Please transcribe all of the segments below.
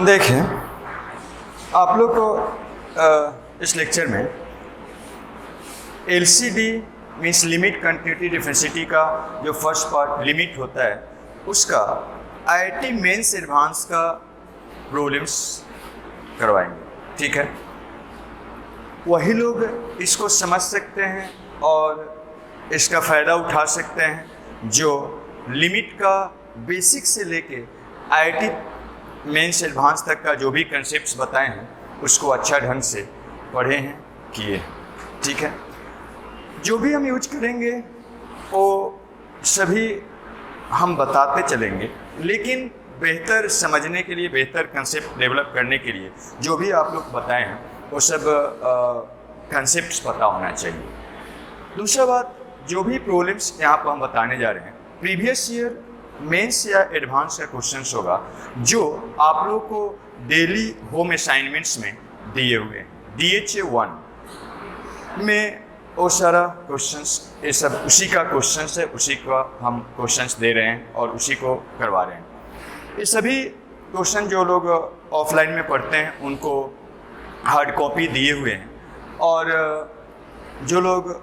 देखें, आप लोग को इस लेक्चर में एलसीडी मीन्स लिमिट कंटिन्यूटी डिफरेंशिटी का जो फर्स्ट पार्ट लिमिट होता है उसका आईआईटी मेंस एडवांस का प्रॉब्लम्स करवाएंगे। ठीक है, वही लोग इसको समझ सकते हैं और इसका फ़ायदा उठा सकते हैं जो लिमिट का बेसिक से लेके आईआईटी मेंस एडवांस तक का जो भी कंसेप्ट्स बताए हैं उसको अच्छा ढंग से पढ़े हैं, किए हैं। ठीक है, जो भी हम यूज करेंगे वो सभी हम बताते चलेंगे, लेकिन बेहतर समझने के लिए, बेहतर कंसेप्ट डेवलप करने के लिए जो भी आप लोग बताए हैं वो सब कंसेप्ट्स पता होना चाहिए। दूसरा बात, जो भी प्रॉब्लम्स यहाँ पर हम बताने जा रहे हैं प्रीवियस ईयर मेंस या एडवांस का क्वेश्चंस होगा जो आप लोग को डेली होम असाइनमेंट्स में दिए हुए हैं। DHA 1 में वो सारा क्वेश्चंस, ये सब उसी का क्वेश्चंस है, उसी का हम क्वेश्चंस दे रहे हैं और उसी को करवा रहे हैं। ये सभी क्वेश्चन जो लोग ऑफलाइन में पढ़ते हैं उनको हार्ड कॉपी दिए हुए हैं, और जो लोग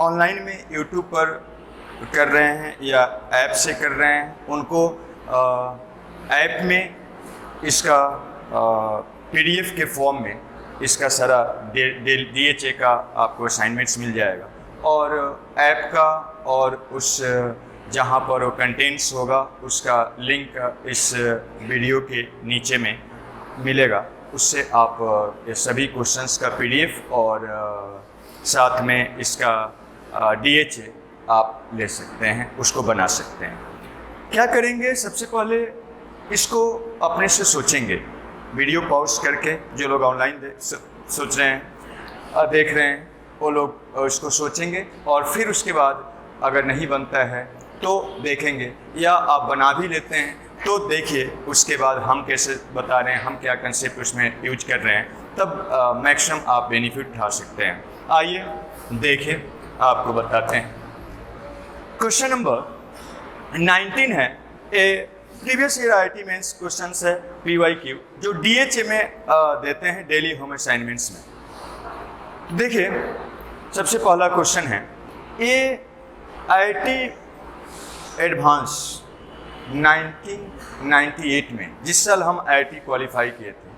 ऑनलाइन में यूट्यूब पर कर रहे हैं या ऐप से कर रहे हैं उनको ऐप में इसका PDF के फॉर्म में इसका सारा DHA का आपको असाइनमेंट्स मिल जाएगा, और ऐप का और उस जहाँ पर वो कंटेंट्स होगा उसका लिंक इस वीडियो के नीचे में मिलेगा। उससे आप ये सभी क्वेश्चंस का PDF और साथ में इसका DHA आप ले सकते हैं, उसको बना सकते हैं। क्या करेंगे, सबसे पहले इसको अपने से सोचेंगे, वीडियो पॉज करके। जो लोग ऑनलाइन सोच रहे हैं, देख रहे हैं, वो लोग इसको सोचेंगे और फिर उसके बाद अगर नहीं बनता है तो देखेंगे, या आप बना भी लेते हैं तो देखिए उसके बाद हम कैसे बता रहे हैं, हम क्या कंसेप्ट उसमें यूज कर रहे हैं, तब मैक्सिमम आप बेनिफिट उठा सकते हैं। आइए देखिए, आपको बताते हैं। क्वेश्चन नंबर 19 है, a previous year IIT mains questions है PYQ जो DHA में देते हैं डेली होम असाइनमेंट्स में। देखिए, सबसे पहला क्वेश्चन है, ये आईआईटी एडवांस 1998 में, जिस साल हम आईआईटी क्वालिफाई किए थे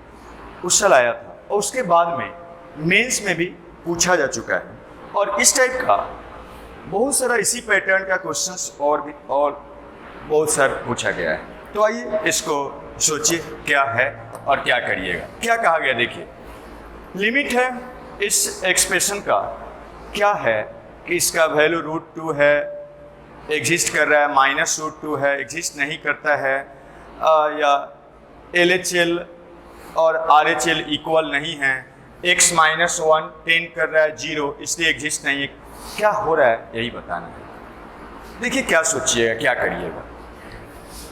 उस साल आया था, और उसके बाद में मेंस में भी पूछा जा चुका है, और इस टाइप का बहुत सारा इसी पैटर्न का क्वेश्चंस और बहुत सारा पूछा गया है। तो आइए इसको सोचिए क्या है और क्या करिएगा। क्या कहा गया, देखिए, लिमिट है इस एक्सप्रेशन का, क्या है कि इसका वैल्यू √2 है, एग्जिस्ट कर रहा है, -√2 है, एग्जिस्ट नहीं करता है, या LHL और RHL इक्वल नहीं है, x -1 टेंड कर रहा है 0, इसलिए एग्जिस्ट नहीं है। क्या हो रहा है यही बताना है। देखिए, क्या सोचिएगा, क्या करिएगा।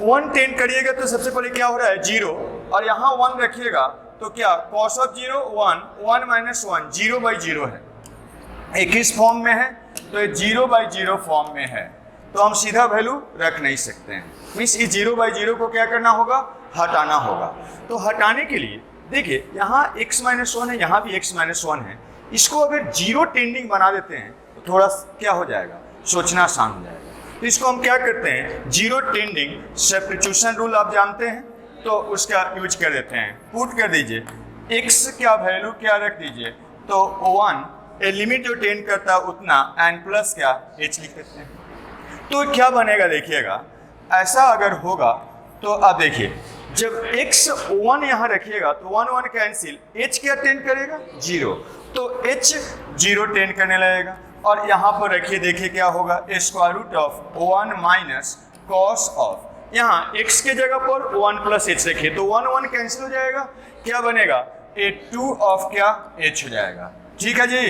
1 टेंड करिएगा तो सबसे पहले क्या हो रहा है 0, और यहाँ 1 रखिएगा तो क्या cos ऑफ 0 1, 1 - 1 0/0 है, एक किस फॉर्म में है तो ये 0/0 फॉर्म में है, तो हम सीधा वैल्यू रख नहीं सकते हैं। मीन्स इस 0/0 को क्या करना होगा, हटाना होगा। तो हटाने के लिए देखिए, यहाँ x -1 है, यहाँ भी x -1 है, इसको अगर 0 टेंडिंग बना देते हैं तो थोड़ा क्या हो जाएगा, सोचना आसान हो जाएगा। तो इसको हम क्या करते हैं, 0 टेंडिंग सब्स्टिट्यूशन रूल आप जानते हैं, तो उसका यूज कर देते हैं। पुट कर दीजिए, x क्या वैल्यू क्या रख दीजिए, तो 1 ए लिमिट जो टेंड करता है उतना, एंड प्लस क्या h लिख देते हैं। तो क्या बनेगा, देखिएगा, ऐसा अगर होगा तो आप देखिए, जब x 1 यहाँ रखिएगा तो 1 1 कैंसिल, h क्या टेंड करेगा 0, तो h 0 टेंड करने लगेगा, और यहाँ पर रखिए, देखिए क्या होगा, √1 माइनस कॉस ऑफ, यहाँ x के जगह पर 1 + h रखिए तो 1 1 कैंसिल हो जाएगा, क्या बनेगा, 2 ऑफ क्या h हो जाएगा। ठीक है जी,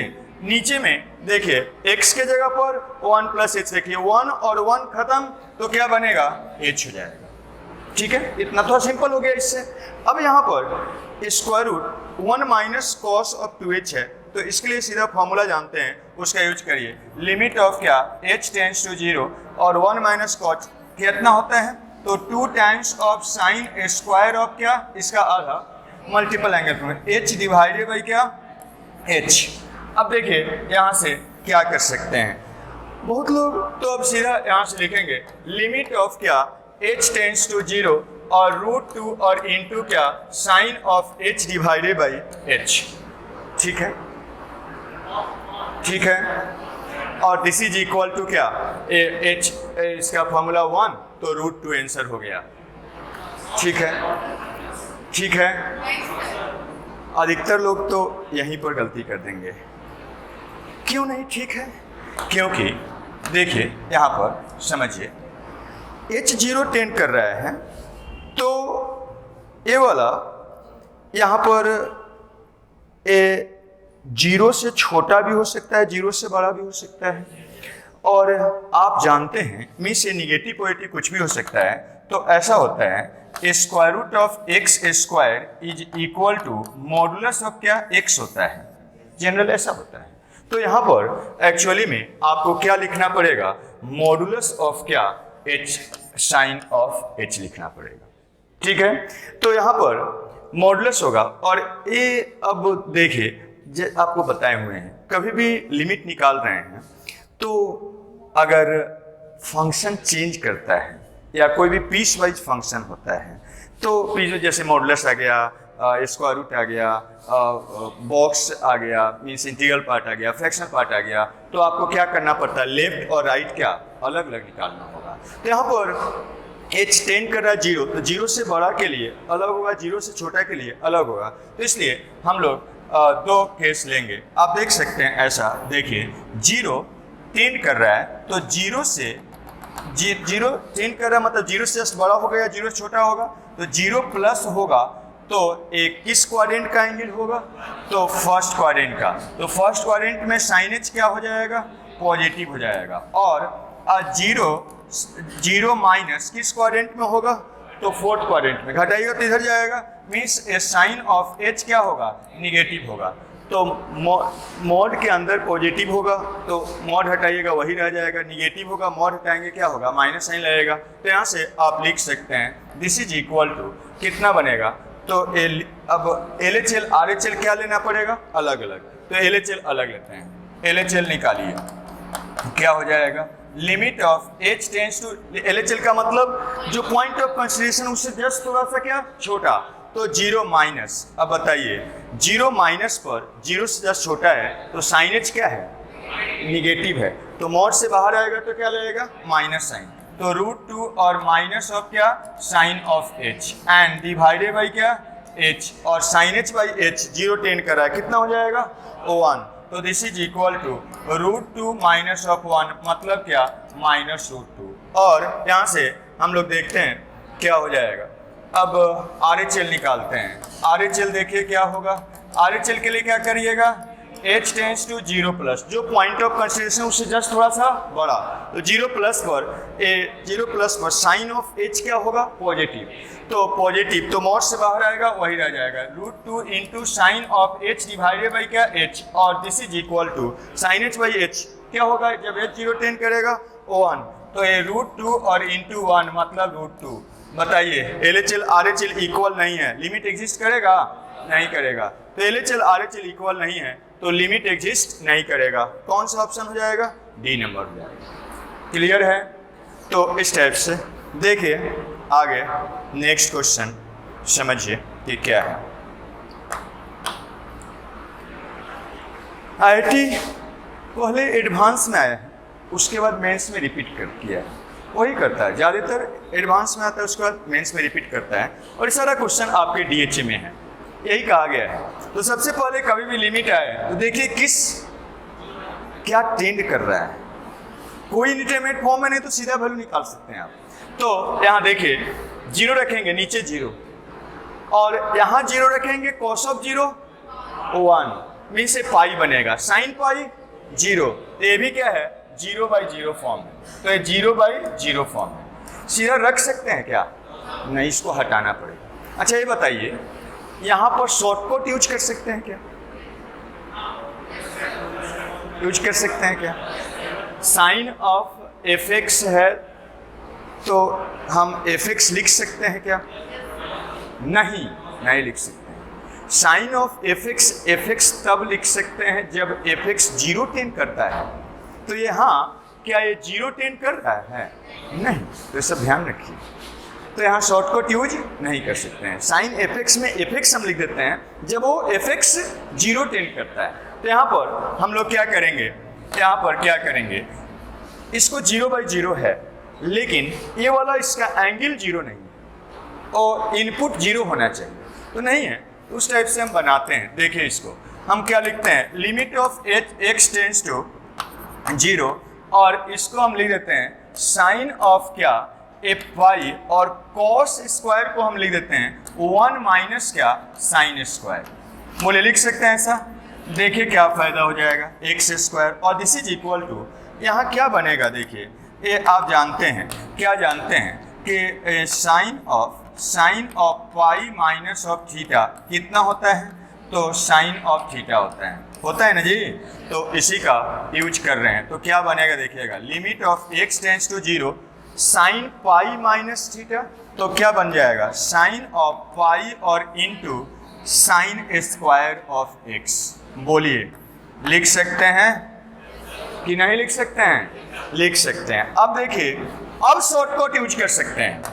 नीचे में देखिए x के जगह पर 1 + h रखिए, 1 और 1 खत्म तो क्या बनेगा, h हो जाएगा। ठीक है, इतना तो सिंपल हो गया इससे। अब यहाँ पर √1 माइनस कॉस ऑफ 2h है, तो इसके लिए सीधा फॉर्मूला जानते हैं, उसका यूज करिए, लिमिट ऑफ क्या h टेंड्स टू 0 और 1 - कॉस कितना होता है तो 2 times of sine square of क्या, इसका आधा मल्टीपल एंगल में h डिवाइडेड बाई क्या, h। अब देखिए यहाँ से क्या कर सकते हैं, बहुत लोग तो अब सीधा यहाँ से लिखेंगे लिमिट ऑफ क्या h टेंड्स टू 0 और √2 और इनटू क्या sine of h divided by h। ठीक है, ठीक है। और दिस इज इक्वल टू क्या h, इसका फॉर्मूला 1, तो √2 आंसर हो गया। ठीक है, ठीक है। अधिकतर लोग तो यहीं पर गलती कर देंगे, क्यों नहीं ठीक है, क्योंकि देखिए यहाँ पर समझिए h 0 टेंड कर रहा है, तो ये वाला यहाँ पर ए 0 से छोटा भी हो सकता है, 0 से बड़ा भी हो सकता है, और आप जानते हैं मीन्स ये निगेटिव पॉजिटिव कुछ भी हो सकता है। तो ऐसा होता है square root of x square is equal to modulus of क्या x होता है, जनरल ऐसा होता है। तो यहाँ पर एक्चुअली में आपको क्या लिखना पड़ेगा, मॉडुलस ऑफ क्या h साइन ऑफ h लिखना पड़ेगा। ठीक है, तो यहाँ पर मॉडुलस होगा। और ये अब देखिए आपको बताए हुए हैं, कभी भी लिमिट निकाल रहे हैं तो अगर फंक्शन चेंज करता है या कोई भी पीस वाइज फंक्शन होता है, तो पीस जैसे मॉडुलस आ गया, स्क्वायर रूट आ गया, बॉक्स आ गया, मीन्स इंटीग्रल पार्ट आ गया, फ्रैक्शनल पार्ट आ गया, तो आपको क्या करना पड़ता है, लेफ्ट और राइट क्या अलग अलग निकालना होगा। तो यहाँ पर h टेंड कर रहा है 0, तो 0 से बड़ा के लिए अलग होगा, 0 से छोटा के लिए अलग होगा। तो इसलिए हम लोग 2 केस लेंगे। आप देख सकते हैं ऐसा, देखिए 0 टेंड कर रहा है, तो 0 से 0 टेंड कर रहा है मतलब 0 से जस्ट बड़ा होगा या 0 से छोटा होगा, तो 0 प्लस होगा तो एक किस क्वाड्रेंट का एंगल होगा, तो फर्स्ट क्वाड्रेंट का। तो फर्स्ट क्वाड्रेंट में साइन h क्या हो जाएगा, पॉजिटिव हो जाएगा। और 0 माइनस किस क्वाड्रेंट में होगा, तो फोर्थ क्वाड्रेंट में, घटाइएगा तो इधर जाएगा, मीन्स साइन ऑफ h क्या होगा, निगेटिव होगा। तो मॉड के अंदर पॉजिटिव होगा, तो मॉड हटाइएगा वही रह जाएगा, निगेटिव होगा, मॉड हटाएंगे क्या होगा, माइनस साइन लगेगा। तो यहाँ से आप लिख सकते हैं दिस इज इक्वल टू कितना बनेगा, तो अब LHL RHL क्या लेना पड़ेगा, अलग अलग। तो LHL अलग लेते हैं, LHL निकालिए, क्या हो जाएगा, limit of h tends to, LHL का मतलब जो पॉइंट ऑफ कंसिडरेशन उससे जस्ट थोड़ा सा क्या छोटा, तो 0 माइनस। अब बताइए 0 माइनस पर 0 से जस्ट छोटा है, तो साइन h क्या है, निगेटिव है, तो मॉड से बाहर आएगा तो क्या लगेगा, माइनस साइन। तो √2 और माइनस ऑफ क्या sine of h and divided by क्या h, और sine h by h 0 tend कर रहा है, कितना हो जाएगा 1। तो this is equal to √2 minus of 1 मतलब क्या माइनस √2। और यहाँ से हम लोग देखते हैं क्या हो जाएगा। अब RHL निकालते हैं, RHL देखिए क्या होगा, RHL के लिए क्या करिएगा, h टेंड्स टू 0 प्लस, जो पॉइंट ऑफ कंसिडरेशन उससे जस्ट थोड़ा सा बड़ा, तो 0 प्लस पर साइन ऑफ h क्या होगा, पॉजिटिव। तो पॉजिटिव तो मॉड से बाहर आएगा वही रह जाएगा, √2 into sine of h divided by क्या h, और this is equal to sine h by h क्या होगा, जब h 0 टेंड करेगा 1, तो ये √2 और इंटू 1 मतलब √2। बताइए LHL RHL इक्वल नहीं है, लिमिट एग्जिस्ट करेगा, नहीं करेगा। तो LHL RHL इक्वल नहीं है तो लिमिट एग्जिस्ट नहीं करेगा, कौन सा ऑप्शन हो जाएगा, डी नंबर हो जाएगा। क्लियर है, तो इस टाइप से देखिए आगे नेक्स्ट क्वेश्चन समझिए कि क्या है। IIT पहले एडवांस में आया है, उसके बाद मेंस में रिपीट कर किया है, वही करता है, ज़्यादातर एडवांस में आता है उसके बाद मेंस में रिपीट करता है, और सारा क्वेश्चन आपके DHA में है, यही कहा गया है। तो सबसे पहले कभी भी लिमिट आए तो देखिए किस क्या टेंड कर रहा है, कोई इंडिटरमिनेट फॉर्म में नहीं तो सीधा वैल्यू निकाल सकते हैं आप। तो यहाँ देखिए 0 रखेंगे, नीचे 0, और यहाँ 0 रखेंगे, cos ऑफ 0 1 मीन से पाई बनेगा, साइन पाई 0, तो ये भी क्या है 0/0 फॉर्म है, तो ये 0/0 फॉर्म है। सीधा रख सकते हैं क्या, नहीं, इसको हटाना पड़ेगा। अच्छा ये बताइए यहाँ पर शॉर्टकट यूज कर सकते हैं क्या, यूज कर सकते हैं क्या, साइन ऑफ fx है तो हम एफ एक्स लिख सकते हैं क्या? नहीं, नहीं लिख सकते हैं। साइन ऑफ एफ एक्स तब लिख सकते हैं जब एफ एक्स 0 टेंड करता है। तो यहाँ क्या ये 0 टेंड कर रहा है? नहीं, तो सब ध्यान रखिए। तो यहाँ शॉर्टकट यूज नहीं कर सकते हैं। साइन एफ एक्स में एफ एक्स हम लिख देते हैं जब वो एफ एक्स 0 टेंड करता है। तो यहाँ पर हम लोग क्या करेंगे, यहाँ पर क्या करेंगे, इसको 0/0 है, लेकिन ये वाला इसका एंगल 0 नहीं है और इनपुट 0 होना चाहिए, तो नहीं है। तो उस टाइप से हम बनाते हैं। देखिए इसको हम क्या लिखते हैं, limit of x tends to 0, और इसको हम लिख देते हैं साइन ऑफ क्या, एफ वाई, और कॉस स्क्वायर को हम लिख देते हैं 1 माइनस क्या, साइन स्क्वायर। बोले लिख सकते हैं ऐसा। देखिए क्या फायदा हो जाएगा, एक्स स्क्वायर, और दिस इज इक्वल टू, यहाँ क्या बनेगा, देखिए ये आप जानते हैं, क्या जानते हैं कि sine of pi minus of theta कितना होता है, तो साइन ऑफ थीटा होता है ना जी। तो इसी का यूज कर रहे हैं। तो क्या बनेगा देखिएगा, limit of x tends to 0 sine pi minus theta, तो क्या बन जाएगा, साइन ऑफ पाई और into sine square of x। बोलिए लिख सकते हैं कि नहीं लिख सकते हैं? लिख सकते हैं। अब देखिए, अब शॉर्टकट यूज कर सकते हैं,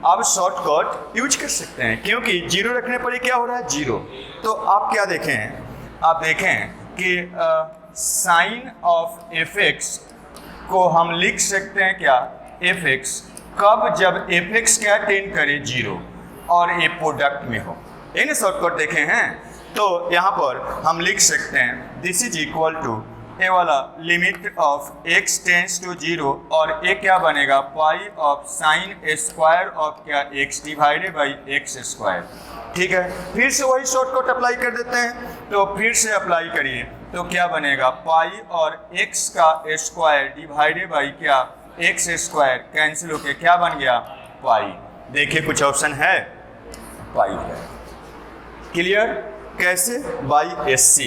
अब शॉर्टकट यूज कर सकते हैं, क्योंकि 0 रखने पर क्या हो रहा है, 0। तो आप क्या देखें, आप देखें कि साइन ऑफ एफ एक्स को हम लिख सकते हैं क्या, एफ एक्स कब, जब एफ एक्स क्या टेंड करे 0 और ये प्रोडक्ट में हो। इन शॉर्टकट देखे हैं। तो यहाँ पर हम लिख सकते हैं दिस इज इक्वल टू, ये वाला limit of x tends to 0, और ये क्या बनेगा, pi of sine square of क्या, x divided by x square. ठीक है, फिर से वही शॉर्टकट अप्लाई कर देते हैं। तो फिर से अप्लाई करिए, तो क्या बनेगा, पाई और x का स्क्वायर डिवाइडेड बाई क्या, एक्स स्क्वायर, कैंसिल होके क्या बन गया, पाई। देखिए कुछ ऑप्शन है, पाई है। क्लियर? कैसे, बाई SC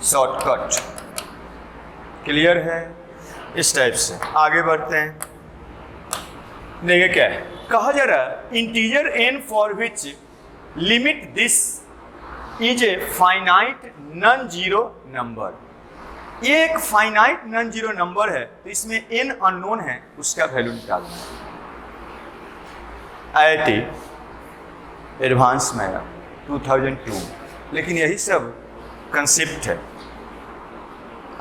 शॉर्टकट। क्लियर है? इस टाइप से आगे बढ़ते हैं। देखिए क्या है, कहा जा रहा है integer n for which limit this is a finite non zero number. ये एक फाइनाइट नॉन जीरो नंबर है, तो इसमें n अननोन है, उसका वैल्यू निकालना है। IIT एडवांस में 2002, लेकिन यही सब कंसेप्ट है।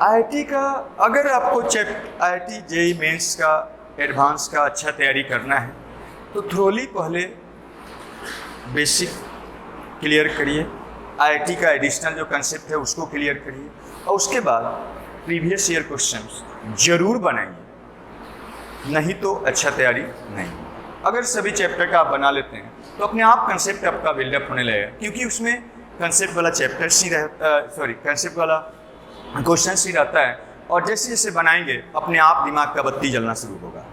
IIT का अगर आपको IIT JEE मेंस का एडवांस का अच्छा तैयारी करना है, तो थ्रोली पहले बेसिक क्लियर करिए, IIT का एडिशनल जो कंसेप्ट है उसको क्लियर करिए, और उसके बाद प्रीवियस ईयर क्वेश्चंस जरूर बनाइए, नहीं तो अच्छा तैयारी नहीं। अगर सभी चैप्टर का आप बना लेते हैं तो अपने आप कंसेप्ट आपका बिल्डअप होने लगेगा, क्योंकि उसमें कंसेप्ट वाला चैप्टर कंसेप्ट वाला क्वेश्चन ही रहता है, और जैसे जैसे बनाएंगे अपने आप दिमाग का बत्ती जलना शुरू होगा।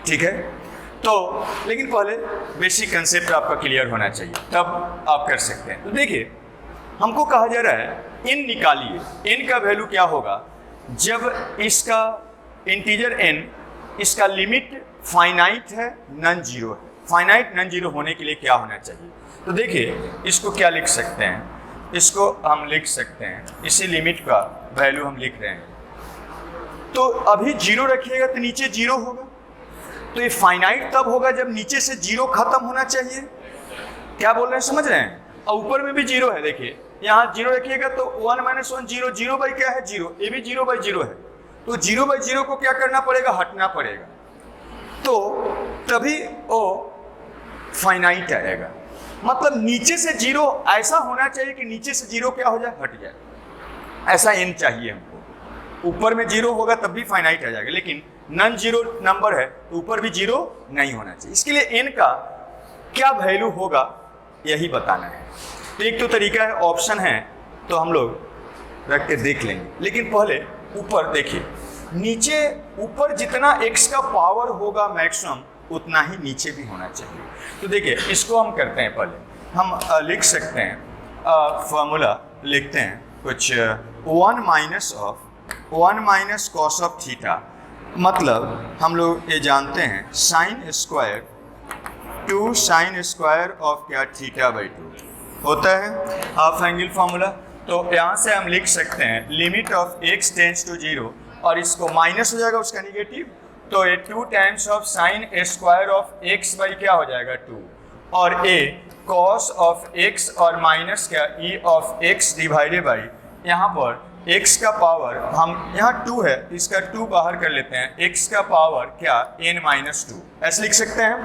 ठीक है, तो लेकिन पहले बेसिक कंसेप्ट आपका क्लियर होना चाहिए, तब आप कर सकते हैं। तो देखिए हमको कहा जा रहा है n निकालिए, n का वैल्यू क्या होगा जब इसका इंटीजर n, इसका लिमिट फाइनाइट है, नॉन जीरो है। फाइनाइट नॉन जीरो होने के लिए क्या होना चाहिए, तो देखिए इसको क्या लिख सकते हैं, इसको हम लिख सकते हैं, इसी लिमिट का वैल्यू हम लिख रहे हैं। तो अभी 0 रखिएगा तो नीचे 0 होगा, तो ये फाइनाइट तब होगा जब नीचे से 0 खत्म होना चाहिए। क्या बोल रहे हैं, समझ रहे हैं? और ऊपर में भी 0 है, देखिए यहाँ 0 रखिएगा तो 1 - 1 0, 0 बाई क्या है 0, ये भी 0/0 है, तो 0/0 को क्या करना पड़ेगा, हटना पड़ेगा, तो तभी वो फाइनाइट आएगा। मतलब नीचे से 0 ऐसा होना चाहिए कि नीचे से 0 क्या हो जाए, हट जाए, ऐसा n चाहिए हमको। ऊपर में 0 होगा तब भी फाइनाइट आ जाएगा, लेकिन नॉन जीरो नंबर है तो ऊपर भी 0 नहीं होना चाहिए। इसके लिए n का क्या वैल्यू होगा यही बताना है। तो एक तो तरीका है, ऑप्शन है, तो हम लोग रख के देख लेंगे, लेकिन पहले ऊपर देखिए, नीचे ऊपर जितना x का पावर होगा मैक्सिमम उतना ही नीचे भी होना चाहिए। तो देखिए इसको हम करते हैं, पहले हम लिख सकते हैं, फॉर्मूला लिखते हैं कुछ 1 - cos ऑफ थीटा मतलब हम लोग ये जानते हैं sine square 2 sign square of क्या θ/2 होता है हाफ एंगल फार्मूला। तो यहाँ से हम लिख सकते हैं limit of x tends to 0 और इसको माइनस हो जाएगा उसका निगेटिव, तो ये 2 times of sine square of x by क्या हो जाएगा 2 और a कॉस ऑफ x और माइनस क्या e of x divided by यहाँ पर x का पावर हम यहाँ 2 है इसका 2 बाहर कर लेते हैं x का पावर क्या n-2 ऐसे लिख सकते हैं।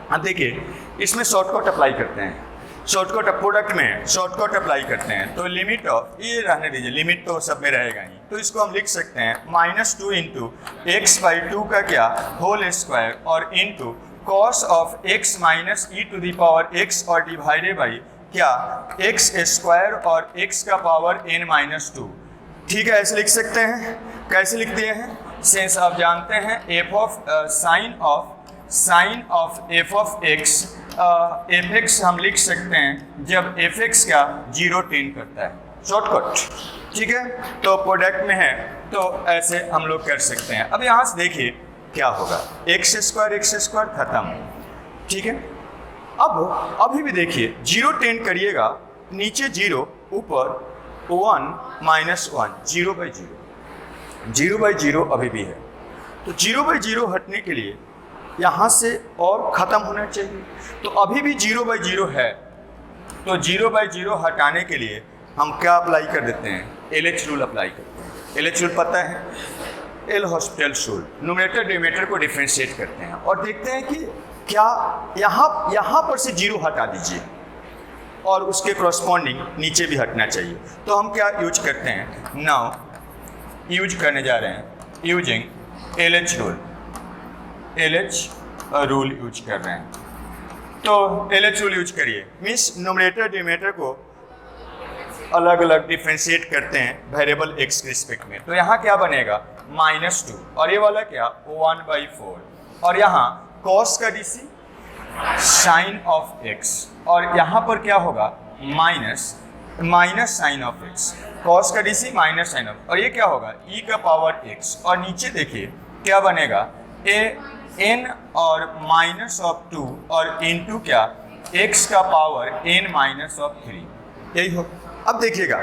हाँ देखिए इसमें शॉर्टकट अप्लाई करते हैं, शॉर्टकट प्रोडक्ट में शॉर्टकट अप्लाई करते हैं तो लिमिट ऑफ ये रहने दीजिए, लिमिट तो सब में रहेगा ही, तो इसको हम लिख सकते हैं -2 इंटू एक्स बाई 2 का क्या होल स्क्वायर और into cos of x minus e to the power x और डिवाइडेड बाई क्या x स्क्वायर और x का पावर n-2। ठीक है ऐसे लिख सकते हैं। कैसे लिख दिए हैं, सिंस आप जानते हैं f of sine of f of x fx हम लिख सकते हैं जब fx का 0 टेंड करता है, शॉर्टकट। ठीक है तो प्रोडक्ट में है तो ऐसे हम लोग कर सकते हैं। अब यहाँ से देखिए क्या होगा, x स्क्वायर खत्म। ठीक है अब अभी भी देखिए 0 टेंड करिएगा, नीचे 0 ऊपर 1 माइनस 1 0/0 अभी भी है, तो 0/0 हटने के लिए यहाँ से और ख़त्म होना चाहिए, तो अभी भी 0/0 है, तो 0/0 हटाने के लिए हम क्या अप्लाई कर देते हैं, LH रूल अप्लाई करते हैं। LH रूल पता है, L hospital rule, numerator denominator को डिफरेंशिएट करते हैं और देखते हैं कि क्या यहाँ पर से 0 हटा दीजिए और उसके करस्पॉन्डिंग नीचे भी हटना चाहिए। तो हम क्या यूज करते हैं, नाउ यूज करने जा रहे हैं using LH rule, LH rule use कर रहे हैं। तो LH रूल यूज करिए, मीन्स न्यूमरेटर डिनोमिनेटर को अलग अलग डिफरेंशिएट करते हैं वेरिएबल x के रिस्पेक्ट में। तो यहाँ क्या बनेगा -2 और ये वाला क्या 1/4 और यहाँ cos का DC साइन ऑफ x और यहाँ पर क्या होगा minus sine of x, cos का DC माइनस साइन ऑफ, और ये क्या होगा e का पावर x और नीचे देखिए क्या बनेगा n और -2 और इनटू क्या x का पावर n-3, यही हो। अब देखिएगा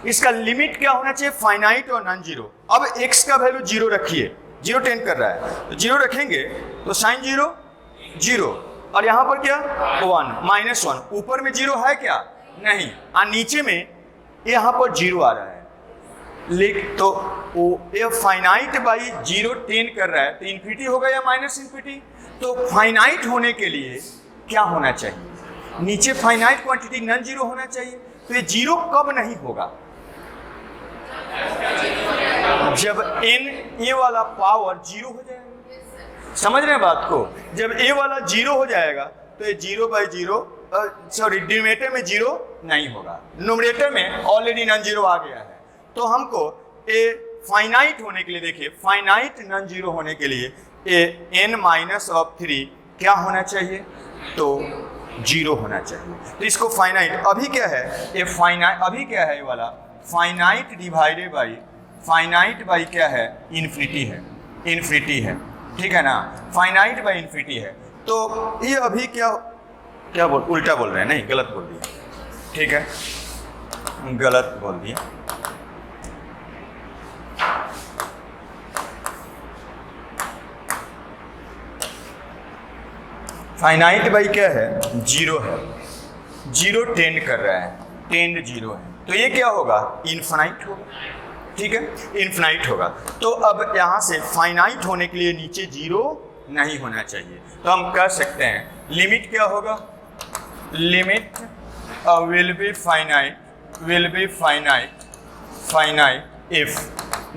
इसका लिमिट क्या होना चाहिए, फाइनाइट और नॉन जीरो। अब x का वैल्यू 0 रखिए, 0 टेंड कर रहा है तो 0 रखेंगे तो साइन 0 और यहाँ पर क्या 1 -1, ऊपर में 0 है क्या नहीं, और नीचे में यहाँ पर 0 आ रहा है, लेकिन तो ये फाइनाइट बाई 0 टेंड कर रहा है तो इन्फिनिटी होगा या -इन्फिनिटी। तो फाइनाइट होने के लिए क्या होना चाहिए, नीचे फाइनाइट क्वांटिटी नॉन जीरो होना चाहिए। तो ये 0 कब नहीं होगा, जब n ये वाला पावर 0 हो जाएगा। समझ रहे हैं बात को, जब a वाला 0 हो जाएगा तो ये 0/0 सॉरी डिनोमिनेटर में 0 नहीं होगा, न्यूमरेटर में ऑलरेडी नॉन जीरो आ गया है। तो हमको ए फाइनाइट होने के लिए देखिए, फाइनाइट नॉन जीरो होने के लिए ए n-3 क्या होना चाहिए, तो 0 होना चाहिए। तो इसको फाइनाइट अभी क्या है, ये फाइनाइट अभी क्या है, ये वाला finite divided by finite by क्या है इन्फिनिटी है। ठीक है ना, फाइनाइट बाई इन्फिनिटी है। तो ये अभी क्या उल्टा बोल रहे हैं, नहीं गलत बोल दिया, ठीक है गलत बोल दिया। फाइनाइट बाई क्या है 0 है, 0 टेंड कर रहा है, टेंड 0 है, तो ये क्या होगा इनफाइनाइट होगा। ठीक है, इनफाइनाइट होगा। तो अब यहाँ से फाइनाइट होने के लिए नीचे 0 नहीं होना चाहिए, तो हम कह सकते हैं लिमिट क्या होगा, limit will be finite if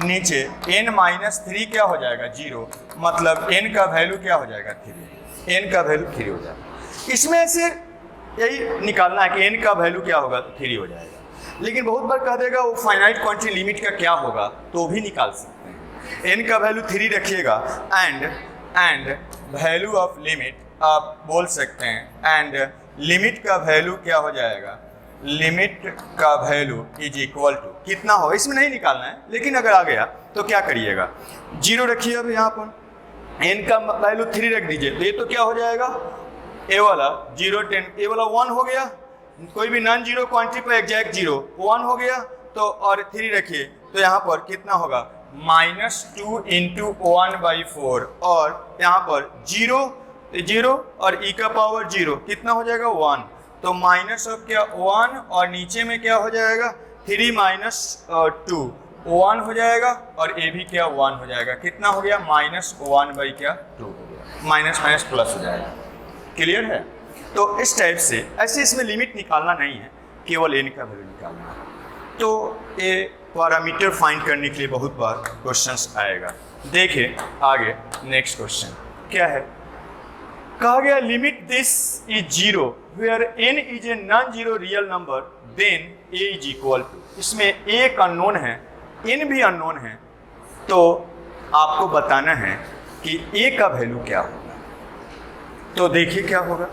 नीचे n-3 क्या हो जाएगा 0, मतलब n का वैल्यू क्या हो जाएगा 3, n का वैल्यू 3 हो जाएगा। इसमें से यही निकालना है कि n का वैल्यू क्या होगा, 3 हो जाएगा। लेकिन बहुत बार कह देगा वो फाइनाइट क्वांटिटी लिमिट का क्या होगा, तो भी निकाल सकते हैं। n का वैल्यू 3 रखिएगा एंड वैल्यू ऑफ लिमिट आप बोल सकते हैं, एंड लिमिट का वैल्यू क्या हो जाएगा, लिमिट का वैल्यू इज इक्वल टू कितना हो, इसमें नहीं निकालना है, लेकिन अगर आ गया तो क्या करिएगा, 0 रखिए। अब यहाँ पर n का वैल्यू 3 रख दीजिए, तो ये तो क्या हो जाएगा, ए वाला 0 10, ए वाला 1 हो गया, कोई भी नॉन जीरो क्वांटिटी पर एग्जैक्ट 0 1 हो गया, तो और 3 रखिए, तो यहाँ पर कितना होगा, -2 × 1/4, और यहाँ पर 0 और e का पावर 0 कितना हो जाएगा 1, तो माइनस ऑफ क्या 1, और नीचे में क्या हो जाएगा 3 - 2 1 हो जाएगा, और ए भी क्या 1 हो जाएगा, कितना हो गया -1/2 हो गया, माइनस माइनस प्लस हो जाएगा। क्लियर है? तो इस टाइप से ऐसे इसमें लिमिट निकालना नहीं है, केवल n का वैल्यू निकालना है। तो ये पैरामीटर फाइंड करने के लिए बहुत बार क्वेश्चंस आएगा। देखिए आगे नेक्स्ट क्वेश्चन क्या है, कहा गया limit this is 0 where n is a non zero real number then a is equal to, इसमें a एक अननोन है, n भी अननोन है, तो आपको बताना है कि a का वैल्यू क्या होगा। तो देखिए क्या होगा,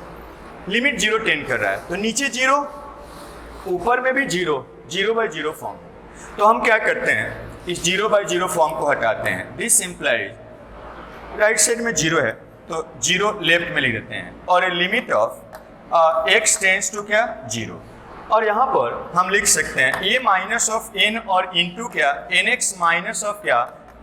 लिमिट 0 10 कर रहा है, तो नीचे 0, ऊपर में भी 0/0 फॉर्म है, तो हम क्या करते हैं, इस 0/0 फॉर्म को हटाते हैं। दिस इम्प्लाइज राइट साइड में 0 है, तो 0 लेफ्ट में लिख देते हैं, और limit of x tends to क्या 0, और यहाँ पर हम लिख सकते हैं a माइनस ऑफ n और इंटू क्या nx माइनस ऑफ क्या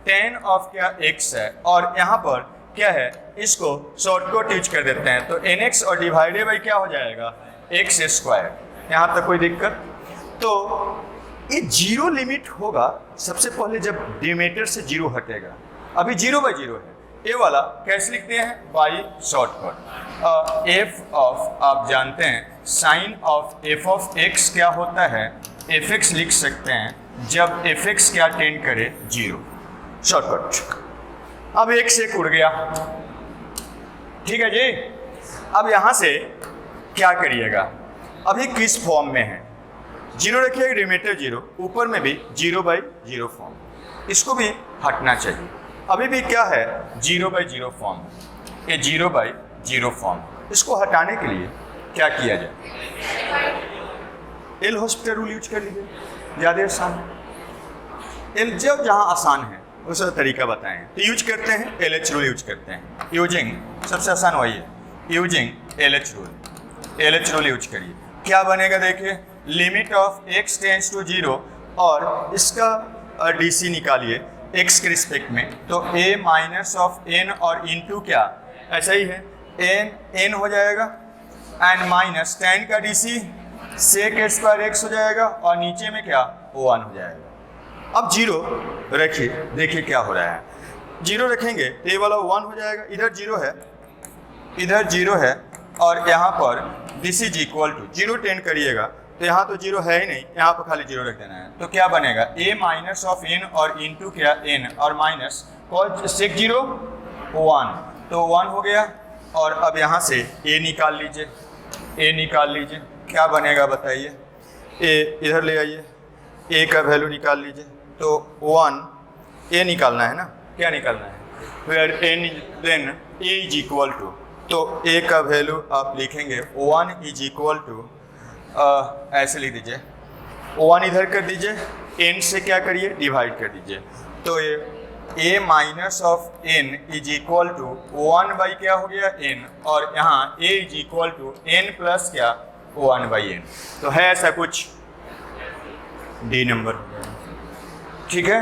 tan ऑफ क्या x है, और यहाँ पर क्या है, इसको शॉर्टकट यूज कर देते हैं, तो nx और डिवाइडेड बाई क्या हो जाएगा x²। यहाँ तक कोई दिक्कत? तो ये 0 लिमिट होगा सबसे पहले जब डिनोमिनेटर से 0 हटेगा, अभी 0/0 है, ये वाला कैसे लिखते हैं, बाई शॉर्टकट। f ऑफ आप जानते हैं sine of f of x क्या होता है, fx लिख सकते हैं जब fx क्या टेंड करे 0, शॉर्टकट। अब 1 से उड़ गया, ठीक है जी। अब यहाँ से क्या करिएगा, अभी किस फॉर्म में है, 0 रखिएगा, डिनोमिनेटर 0, ऊपर में भी 0/0 फॉर्म, इसको भी हटना चाहिए। अभी भी क्या है 0/0 फॉर्म, ये 0/0 फॉर्म, इसको हटाने के लिए क्या किया जाए, एल हॉस्पिटल रूल यूज कर लीजिए, ज़्यादा आसान है। एल जब जहाँ आसान है उसका तरीका बताएं, तो यूज करते हैं LH रूल यूज करते हैं, यूजिंग सबसे आसान वही है, यूजिंग LH रूल यूज करिए। क्या बनेगा देखिए, limit of x tends to 0, और इसका DC निकालिए x के रिस्पेक्ट में, तो a माइनस ऑफ n और इंटू क्या ऐसा ही है n हो जाएगा, एंड माइनस tan का DC sec² x हो जाएगा, और नीचे में क्या 1 हो जाएगा। अब 0 रखिए, देखिए क्या हो रहा है, 0 रखेंगे तो ये वाला 1 हो जाएगा, इधर 0 है, इधर 0 है, और यहाँ पर दिस इज इक्वल टू 0 10 करिएगा, तो यहाँ तो 0 है ही नहीं, यहाँ पर खाली 0 रख देना है, तो क्या बनेगा a माइनस ऑफ n और इंटू क्या n, और माइनस sec 0 1, तो 1 हो गया, और अब यहाँ से a निकाल लीजिए, क्या बनेगा बताइए, a इधर ले आइए, a का वैल्यू निकाल लीजिए, तो 1 a निकालना है ना, क्या निकालना है, where n then a is equal to, तो a का वैल्यू आप लिखेंगे 1 इज इक्वल टू, ऐसे लिख दीजिए, 1 इधर कर दीजिए, n से क्या करिए डिवाइड कर दीजिए, तो ये a minus of n is equal to 1 by क्या हो गया n, और यहाँ a is equal to n plus क्या 1/n, तो है ऐसा कुछ D नंबर, ठीक है।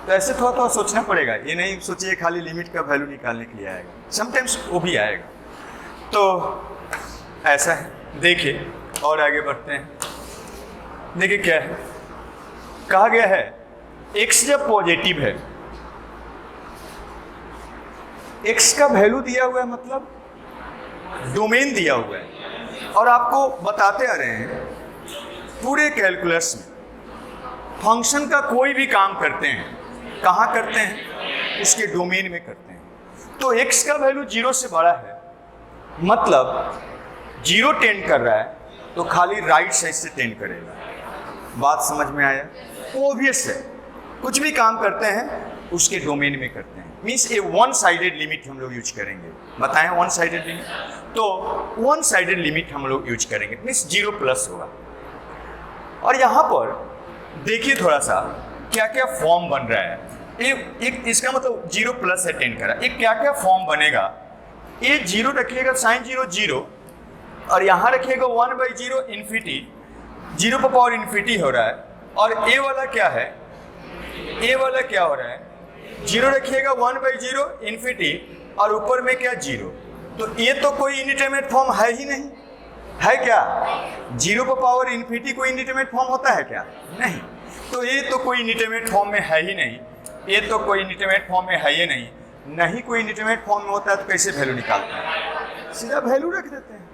तो ऐसे थोड़ा सोचना पड़ेगा, ये नहीं सोचिए खाली लिमिट का वैल्यू निकालने के लिए आएगा, समटाइम्स वो भी आएगा, तो ऐसा है। देखिए और आगे बढ़ते हैं, देखिए क्या है, कहा गया है x जब पॉजिटिव है, x का वैल्यू दिया हुआ है, मतलब डोमेन दिया हुआ है, और आपको बताते आ रहे हैं पूरे कैलकुलस में फंक्शन का कोई भी काम करते हैं, कहाँ करते हैं, उसके डोमेन में करते हैं। तो x का वैल्यू 0 से बड़ा है, मतलब 0 टेंड कर रहा है, तो खाली राइट साइड से टेंड करेगा। बात समझ में आया? ओबियस है, कुछ भी काम करते हैं उसके डोमेन में करते हैं, मीन्स ए वन साइडेड लिमिट हम लोग यूज करेंगे। बताएं वन साइडेड लिमिट, तो वन साइडेड लिमिट हम लोग यूज करेंगे, मीन्स 0 प्लस होगा। और यहाँ पर देखिए थोड़ा सा क्या क्या फॉर्म बन रहा है। एक इसका मतलब 0 प्लस है 10 का, एक क्या क्या फॉर्म बनेगा। ये 0 रखिएगा साइन 0 0, और यहाँ रखिएगा 1/0 इन्फिनिटी, 0 पर पावर इन्फिनिटी हो रहा है। और ए वाला क्या है, ए वाला क्या हो रहा है, 0 रखिएगा 1/0 इन्फिनिटी और ऊपर में क्या 0। तो ये तो कोई इंडिटरमिनेट फॉर्म है ही नहीं, है क्या? 0 पर पावर इन्फिनिटी कोई इंडिटरमिनेट फॉर्म होता है क्या? नहीं। तो ये तो कोई इंडिटरमिनेट फॉर्म में है ही नहीं, ये तो कोई इंडिटरमिनेट फॉर्म में है ही नहीं। नहीं कोई इंडिटरमिनेट फॉर्म में होता है तो कैसे वैल्यू निकालते हैं? सीधा वैल्यू रख देते हैं।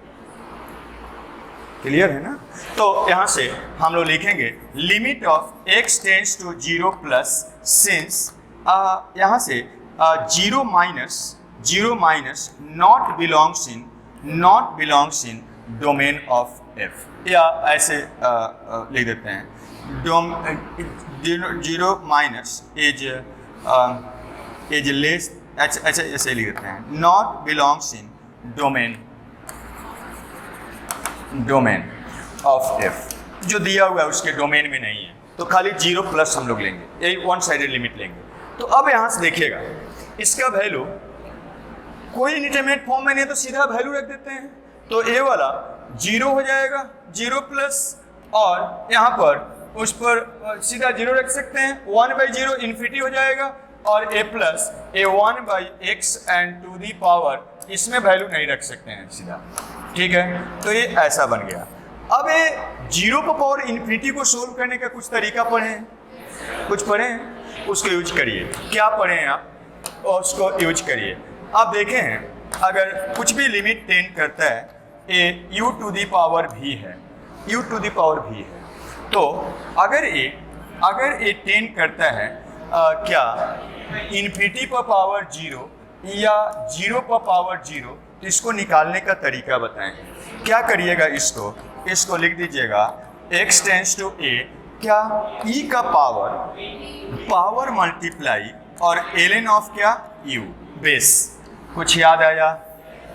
क्लियर है ना? तो यहाँ से हम लोग लिखेंगे limit of x tends to 0 plus since यहाँ से 0 minus not belongs in domain of f, या ऐसे लिख देते हैं 0 माइनस इज लेस, अच्छा ऐसे लिख देते हैं not belongs in domain of f, जो दिया हुआ है उसके डोमेन में नहीं है, तो खाली 0 प्लस हम लोग लेंगे, यही वन साइडेड लिमिट लेंगे। तो अब यहाँ से देखिएगा इसका वैल्यू कोई इंडिटरमिनेट फॉर्म में नहीं है तो सीधा वैल्यू रख देते हैं। तो ए वाला 0 हो जाएगा 0 प्लस, और यहाँ पर उस पर सीधा 0 रख सकते हैं, 1/0 इन्फिनिटी हो जाएगा, और a plus a1/x and to the power, इसमें वैल्यू नहीं रख सकते हैं सीधा, ठीक है? तो ये ऐसा बन गया। अब ये 0 पर पावर इन्फिनिटी को सोल्व करने का कुछ तरीका पढ़े हैं, कुछ पढ़े हैं, उसको यूज करिए। क्या पढ़े हैं आप, और उसको यूज करिए। आप देखें हैं अगर कुछ भी लिमिट टेंड करता है, ए u टू दी पावर भी है, u टू दी पावर भी है, तो अगर ये टेंड करता है क्या इन्फिनिटी पर पावर 0 या 0 पर पावर 0, तो इसको निकालने का तरीका बताएं। क्या करिएगा, इसको लिख दीजिएगा x टेंड्स टू a, क्या e का पावर मल्टीप्लाई और ln ऑफ क्या u बेस। कुछ याद आया?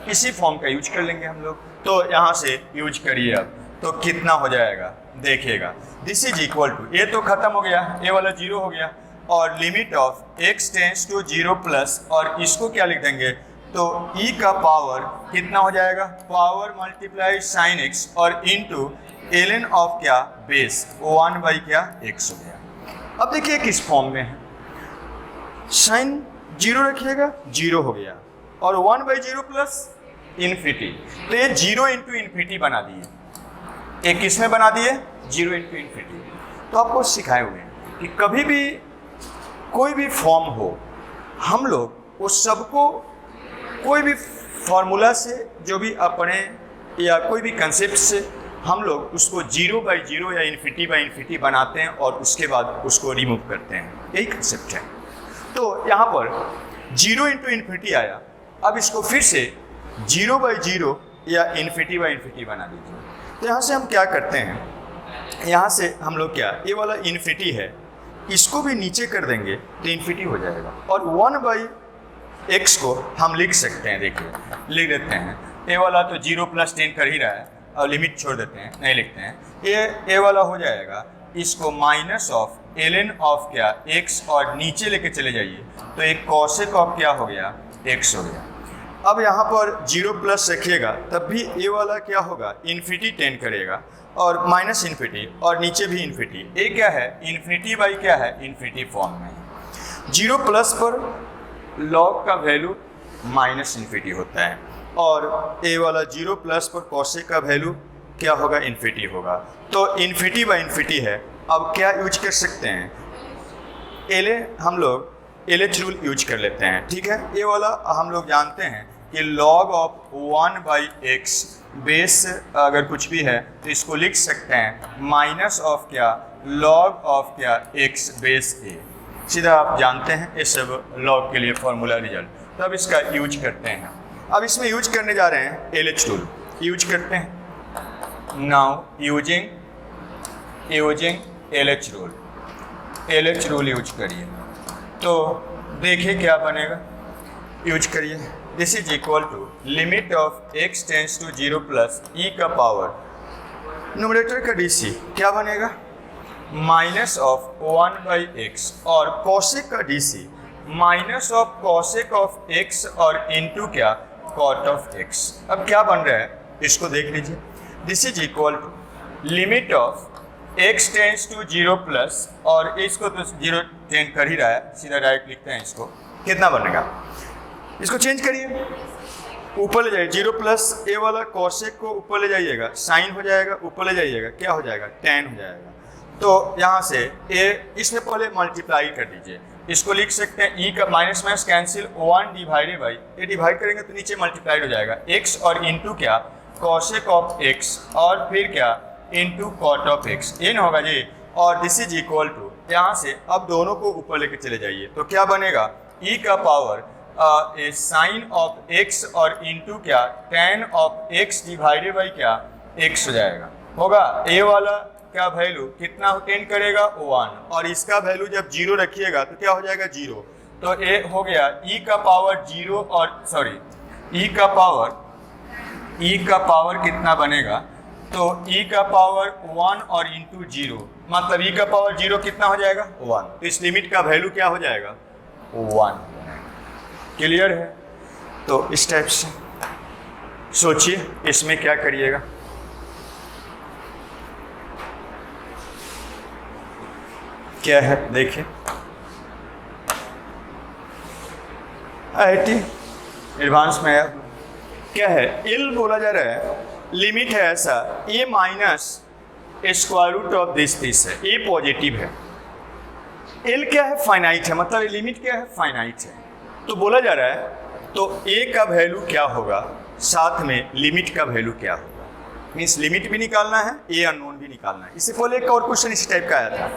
इसी फॉर्म का यूज कर लेंगे हम लोग। तो यहाँ से यूज करिए अब, तो कितना हो जाएगा देखिएगा, दिस इज इक्वल टू, ये तो खत्म हो गया, ये वाला 0 हो गया, और limit of x tends to 0 plus, और इसको क्या लिख देंगे, तो e का पावर कितना हो जाएगा, पावर मल्टीप्लाई साइन x और इनटू ln ऑफ क्या बेस 1/x हो गया। अब देखिए किस फॉर्म में है, साइन 0 रखिएगा 0 हो गया, और 1/0 प्लस इन्फिनिटी, तो ये 0 इंटू इन्फिनिटी बना दिए। एक किस में बना दिए, 0 इंटू इन्फिनिटी। तो आपको सिखाए हुए हैं कि कभी भी कोई भी फॉर्म हो, हम लोग उस सबको कोई भी फॉर्मूला से, जो भी आप पढ़ें या कोई भी कंसेप्ट से, हम लोग उसको 0/0 या इन्फिनिटी बनाते हैं और उसके बाद उसको रिमूव करते हैं, यही कंसेप्ट है। तो यहाँ पर 0 इंटू इन्फिनिटी आया, अब इसको फिर से 0/0 या इन्फिनिटी बना दीजिए। तो यहाँ से हम क्या करते हैं, यहाँ से हम लोग क्या, ये वाला इन्फिनिटी है, इसको भी नीचे कर देंगे तो इन्फिनिटी हो जाएगा, और 1/x को हम लिख सकते हैं, देखिए लिख देते हैं, ये वाला तो 0 प्लस 10 कर ही रहा है, और लिमिट छोड़ देते हैं, नहीं लिखते हैं, ये वाला हो जाएगा, इसको माइनस ऑफ ln ऑफ क्या x, और नीचे लेके चले जाइए तो एक कॉसेक ऑफ क्या हो गया, x हो गया। अब यहाँ पर 0 प्लस रखिएगा तब भी ये वाला क्या होगा, इन्फिनिटी टेंड करेगा, और माइनस इन्फिनिटी, और नीचे भी इन्फिनिटी। ये क्या है, इन्फिनिटी बाई क्या है, इन्फिनिटी फॉर्म में। 0 प्लस पर लॉग का वैल्यू माइनस इन्फिनिटी होता है, और ए वाला 0 प्लस पर कॉसेक का वैल्यू क्या होगा, इन्फिनिटी होगा। तो इन्फिनिटी बाई इन्फिनिटी है। अब क्या यूज कर सकते हैं, हम लोग LH रूल यूज कर लेते हैं, ठीक है। ये वाला हम लोग जानते हैं कि log ऑफ 1/x बेस अगर कुछ भी है तो इसको लिख सकते हैं माइनस ऑफ क्या, log ऑफ क्या x बेस a। सीधा आप जानते हैं ये सब log के लिए फॉर्मूला रिजल्ट, तो अब इसका यूज करते हैं। अब इसमें यूज करने जा रहे हैं LH रूल, यूज करते हैं। Now using LH rule, LH rule use करिए तो देखिए क्या बनेगा, यूज करिए। This is equal to limit of x tends to 0 plus e का पावर, न्यूमरेटर का DC क्या बनेगा, माइनस ऑफ 1/x और कॉसेक का DC minus of cosec of x और इनटू क्या कॉट ऑफ x। अब क्या बन रहा है इसको देख लीजिए। This is equal to limit of x tends to 0 plus और इसको तो 0 टेंड कर ही रहा है, सीधा डायरेक्ट लिखते हैं इसको। कितना बनेगा, इसको चेंज करिए, ऊपर ले जाइए 0 प्लस ए वाला कॉसेक को ऊपर ले जाइएगा, साइन हो जाएगा, ऊपर ले जाइएगा क्या हो जाएगा टेन हो जाएगा। तो यहाँ से ए इसमें पहले मल्टीप्लाई कर दीजिए, इसको लिख सकते हैं ई का minus minus cancel 1 divided by A divide करेंगे तो नीचे मल्टीप्लाइड हो जाएगा x और इनटू क्या कॉसेक ऑफ x और फिर क्या इनटू कॉट ऑफ x ये ना होगा जी। और दिस इज इक्वल टू यहाँ से अब दोनों को ऊपर लेके चले जाइए तो क्या बनेगा e का पावर साइन ऑफ x और इनटू क्या tan of x divided by क्या x हो जाएगा। होगा a वाला क्या वैल्यू कितना टेंड करेगा 1 और इसका वैल्यू जब 0 रखिएगा तो क्या हो जाएगा 0। तो ए हो गया e का पावर 0 और सॉरी e का पावर कितना बनेगा तो e का पावर 1 और इंटू 0 मतलब e का पावर 0 कितना हो जाएगा 1। तो इस लिमिट का वैल्यू क्या हो जाएगा 1। क्लियर है। तो इस टाइप से सोचिए इसमें क्या करिएगा। क्या है देखिए IIT एडवांस में क्या है एल बोला जा रहा है, लिमिट है ऐसा a minus square root of this है, ए पॉजिटिव है, एल क्या है फाइनाइट है, मतलब लिमिट क्या है फाइनाइट है। तो बोला जा रहा है तो ए का वैल्यू क्या होगा साथ में लिमिट का वैल्यू क्या होगा, मीन्स लिमिट भी निकालना है ए अननोन भी निकालना है। इससे पहले एक और क्वेश्चन इसी टाइप का आया था,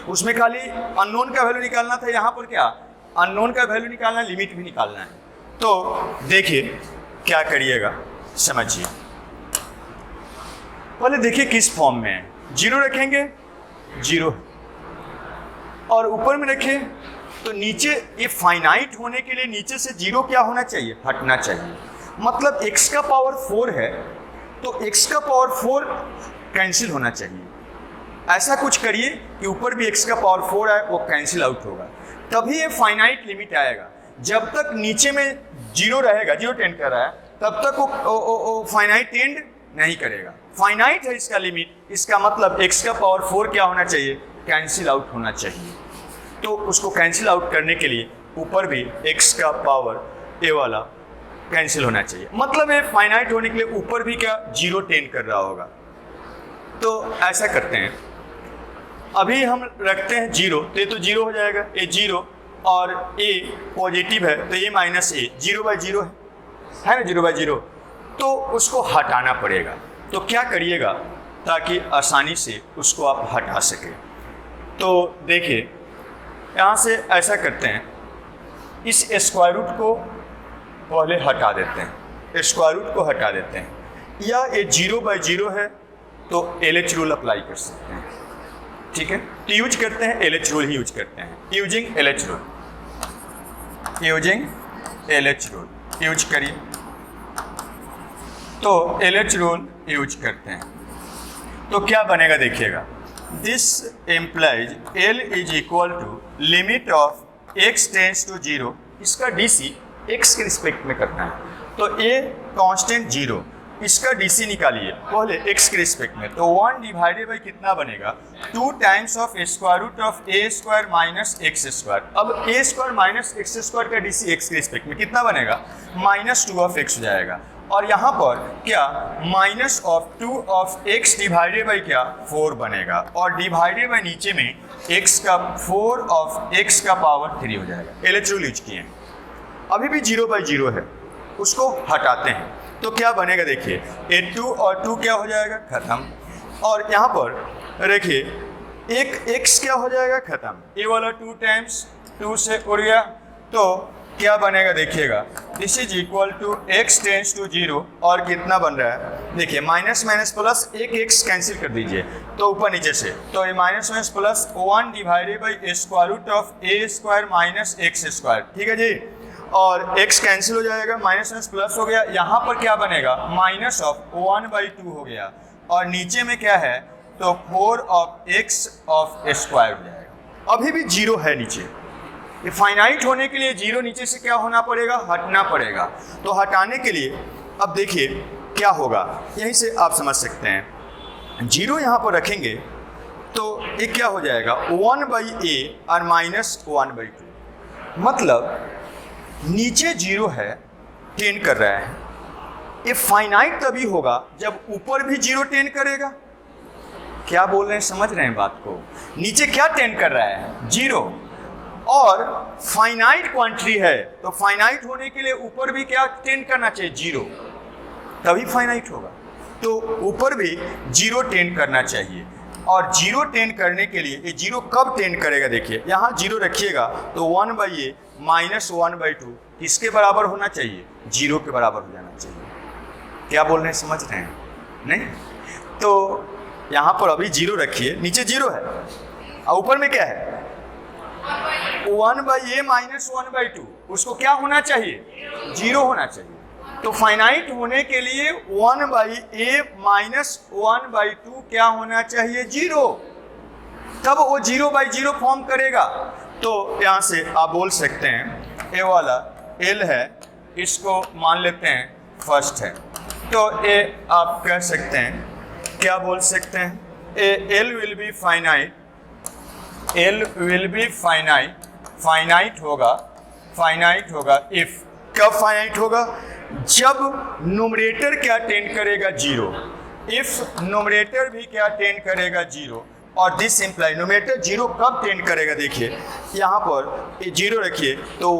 उसमें खाली अननोन का वैल्यू निकालना था, यहाँ पर क्या अननोन का वैल्यू निकालना है, लिमिट भी निकालना है। तो देखिए क्या करिएगा समझिए, पहले देखिए किस फॉर्म में है, 0 रखेंगे 0 और ऊपर में रखें तो नीचे ये फाइनाइट होने के लिए नीचे से 0 क्या होना चाहिए हटना चाहिए, मतलब x का पावर 4 है तो x का पावर 4 कैंसिल होना चाहिए। ऐसा कुछ करिए कि ऊपर भी x का पावर 4 है वो कैंसिल आउट होगा, तभी ये फाइनाइट लिमिट आएगा। जब तक नीचे में 0 रहेगा 0 टेंड कर रहा है तब तक वो फाइनाइट टेंड नहीं करेगा। फाइनाइट है इसका लिमिट, इसका मतलब x का पावर 4 क्या होना चाहिए कैंसिल आउट होना चाहिए। तो उसको कैंसिल आउट करने के लिए ऊपर भी x का पावर ए वाला कैंसिल होना चाहिए, मतलब ये फाइनाइट होने के लिए ऊपर भी क्या 0 टेंड कर रहा होगा। तो ऐसा करते हैं, अभी हम रखते हैं 0 तो ये तो 0 हो जाएगा, ये 0 और a पॉजिटिव है तो ये माइनस a 0/0 है ना 0/0, तो उसको हटाना पड़ेगा। तो क्या करिएगा ताकि आसानी से उसको आप हटा सकें। तो देखिए यहाँ से ऐसा करते हैं, इस स्क्वायर रूट को पहले हटा देते हैं, स्क्वायर रूट को हटा देते हैं, या ये 0/0 है तो LH रूल अप्लाई कर सकते हैं, ठीक है। तो यूज करते हैं LH रूल ही यूज करते हैं, using LH rule, using LH rule use करिए। तो LH रूल यूज करते हैं तो क्या बनेगा देखिएगा, this implies L is equal to limit of x tends to 0, इसका DC x के रिस्पेक्ट में करना है तो a कांस्टेंट 0, इसका DC निकालिए पहले x के रिस्पेक्ट में, तो 1 डिवाइडेड बाई कितना बनेगा 2 times of square root of a square minus x square. अब a square minus x square का DC x के रिस्पेक्ट में कितना बनेगा -2 ऑफ x हो जाएगा, और यहाँ पर क्या -2 ऑफ x डिवाइडेड बाई क्या 4 बनेगा, और डिवाइडेड बाई नीचे में x का 4 ऑफ x का पावर 3 हो जाएगा। LH रूल यूज किए हैं, अभी भी 0/0 है, उसको हटाते हैं तो क्या बनेगा देखिए, ये 2 और 2 क्या हो जाएगा खत्म, और यहाँ पर देखिए एक x क्या हो जाएगा खत्म, ये वाला 2 टाइम्स 2 से उड़ गया, तो क्या बनेगा देखिएगा, this is equal to x tends to 0 और कितना बन रहा है देखिए माइनस माइनस प्लस, एक x कैंसिल कर दीजिए तो ऊपर नीचे से, तो ये minus minus plus 1 divided by square root of a square minus x square, ठीक है जी, और x कैंसिल हो जाएगा, माइनस माइनस प्लस हो गया, यहाँ पर क्या बनेगा -1/2 हो गया, और नीचे में क्या है तो 4 ऑफ एक्स ऑफ स्क्वायर हो जाएगा। अभी भी जीरो है नीचे, ये फाइनाइट होने के लिए जीरो नीचे से क्या होना पड़ेगा, हटना पड़ेगा। तो हटाने के लिए अब देखिए क्या होगा, यहीं से आप समझ सकते हैं। जीरो यहाँ पर रखेंगे तो ये क्या हो जाएगा, 1/a और -1/2, मतलब नीचे जीरो है, टेंड कर रहा है। ये फाइनाइट तभी होगा जब ऊपर भी जीरो टेंड करेगा। क्या बोल रहे हैं, समझ रहे हैं बात को? नीचे क्या टेंड कर रहा है, जीरो, और फाइनाइट क्वांटिटी है तो फाइनाइट होने के लिए ऊपर भी क्या टेंड करना चाहिए, जीरो, तभी फाइनाइट होगा। तो ऊपर भी जीरो टेंड करना चाहिए, और जीरो टेंड करने के लिए ये जीरो कब टेंड करेगा, देखिए यहाँ जीरो रखिएगा तो 1/a -1/2 किसके बराबर होना चाहिए, जीरो के बराबर हो जाना चाहिए। क्या बोल रहे हैं, समझ रहे हैं? नहीं, तो यहाँ पर अभी जीरो रखिए, नीचे जीरो है और ऊपर में क्या है, 1/a -1/2, उसको क्या होना चाहिए, जीरो होना चाहिए। तो फाइनाइट होने के लिए 1/a -1/2 क्या होना चाहिए, जीरो, तब वो 0/0 फॉर्म करेगा। तो यहाँ से आप बोल सकते हैं ए वाला एल है, इसको मान लेते हैं फर्स्ट है, तो ए आप कह सकते हैं, क्या बोल सकते हैं, L will be finite, L will be finite, finite होगा इफ, कब फाइनाइट होगा, जब न्यूमरेटर क्या टेंड करेगा, जीरो, इफ न्यूमरेटर भी क्या टेंड करेगा, जीरो, और दिस इम्प्लाई न्यूमरेटर जीरो कब टेंड करेगा, देखिए यहाँ पर जीरो रखिए तो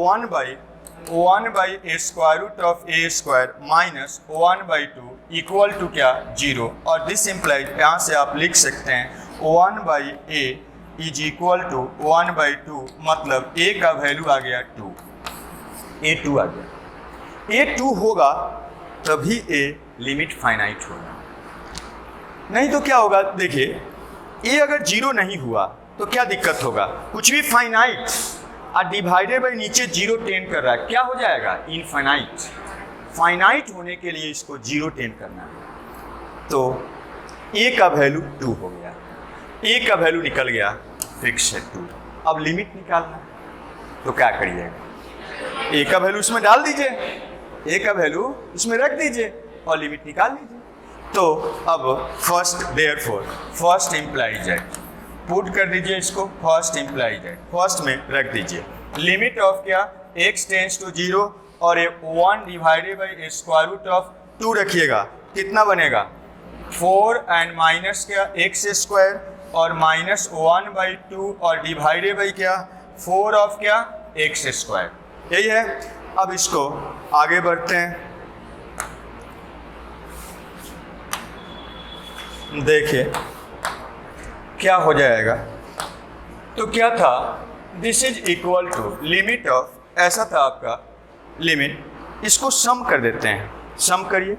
1/a square root of a square -1/2 equal to क्या, जीरो, और दिस इम्प्लाई यहाँ से आप लिख सकते हैं 1/a इज इक्वल टू 1/2, मतलब a का वैल्यू आ गया 2, a2 आ गया, a2 होगा तभी a लिमिट फाइनाइट होगा, नहीं तो क्या होगा, देखिए a अगर जीरो नहीं हुआ तो क्या दिक्कत होगा, कुछ भी फाइनाइट और डिवाइडेड बाई नीचे जीरो टेंड कर रहा है, क्या हो जाएगा, इनफाइनाइट। फाइनाइट होने के लिए इसको जीरो टेंड करना है, तो a का वैल्यू 2 हो गया, a का वैल्यू निकल गया, फिक्स है 2। अब लिमिट निकालना है तो क्या करिएगा, a का वैल्यू इसमें डाल दीजिए, a का वैल्यू इसमें रख दीजिए और लिमिट निकाल लीजिए। तो अब फर्स्ट, देयरफॉर फर्स्ट इम्प्लाइज है, पुट कर दीजिए इसको, फर्स्ट इम्प्लाइज है, फर्स्ट में रख दीजिए लिमिट ऑफ क्या, x टेंड्स टू 0 और 1 divided by square root of 2 रखिएगा, कितना बनेगा, 4 एंड माइनस क्या, x स्क्वायर और -1/2 और डिवाइडेड बाई क्या, 4 ऑफ क्या, x स्क्वायर, यही है। अब इसको आगे बढ़ते हैं, देखिए क्या हो जाएगा, तो क्या था, this is equal to limit of, ऐसा था आपका लिमिट, इसको सम कर देते हैं, सम करिए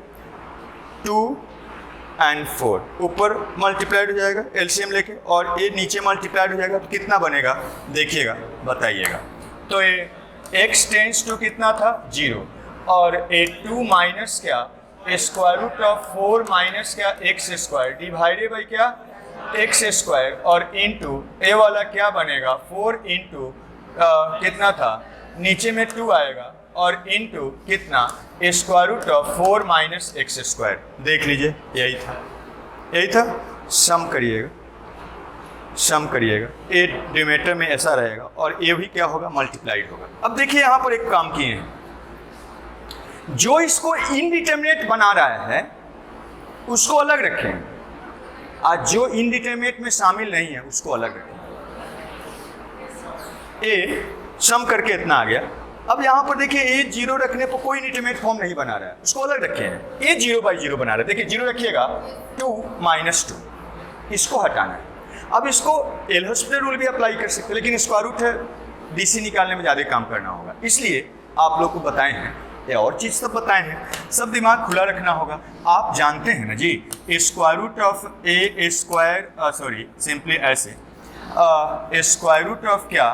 2 एंड 4, ऊपर मल्टीप्लाइड हो जाएगा एलसीएम लेके, और ये नीचे मल्टीप्लाइड हो जाएगा, तो कितना बनेगा, देखिएगा बताइएगा। तो ये x टेंड्स टू कितना था, 0, और ए 2 माइनस क्या, स्क्वायर रूट ऑफ 4 माइनस क्या, x स्क्वायर डिवाइडेड बाई क्या, x स्क्वायर, और इंटू ए वाला क्या बनेगा, 4 इंटू कितना था, नीचे में 2 आएगा, और इंटू कितना, square root of 4 minus x square, देख लीजिए यही था, सम करिएगा, सम करिएगा, ए डिनोमिनेटर में ऐसा रहेगा और ए भी क्या होगा, मल्टीप्लाइड होगा। अब देखिए यहाँ पर एक काम किए हैं, जो इसको इनडिटरमिनेट बना रहा है उसको अलग रखें, आज जो इनडिटरमिनेट में शामिल नहीं है उसको अलग रखें। ए सम करके इतना आ गया, अब यहाँ पर देखिए ए 0 रखने पर कोई इनडिटरमिनेट फॉर्म नहीं बना रहा है, उसको अलग रखे हैं, ए 0/0 बना रहा है, देखिए 0 रखिएगा 2 -2, इसको हटाना है। अब इसको एल हॉस्पिटल रूल भी अप्लाई कर सकते हैं, लेकिन स्क्वायर रूट है, डीसी निकालने में ज़्यादा काम करना होगा, इसलिए आप लोग को बताए हैं, या और चीज़ सब बताए हैं, सब दिमाग खुला रखना होगा। आप जानते हैं ना जी, square root of a square, sorry simply ऐसे, स्क्वायर रूट ऑफ क्या,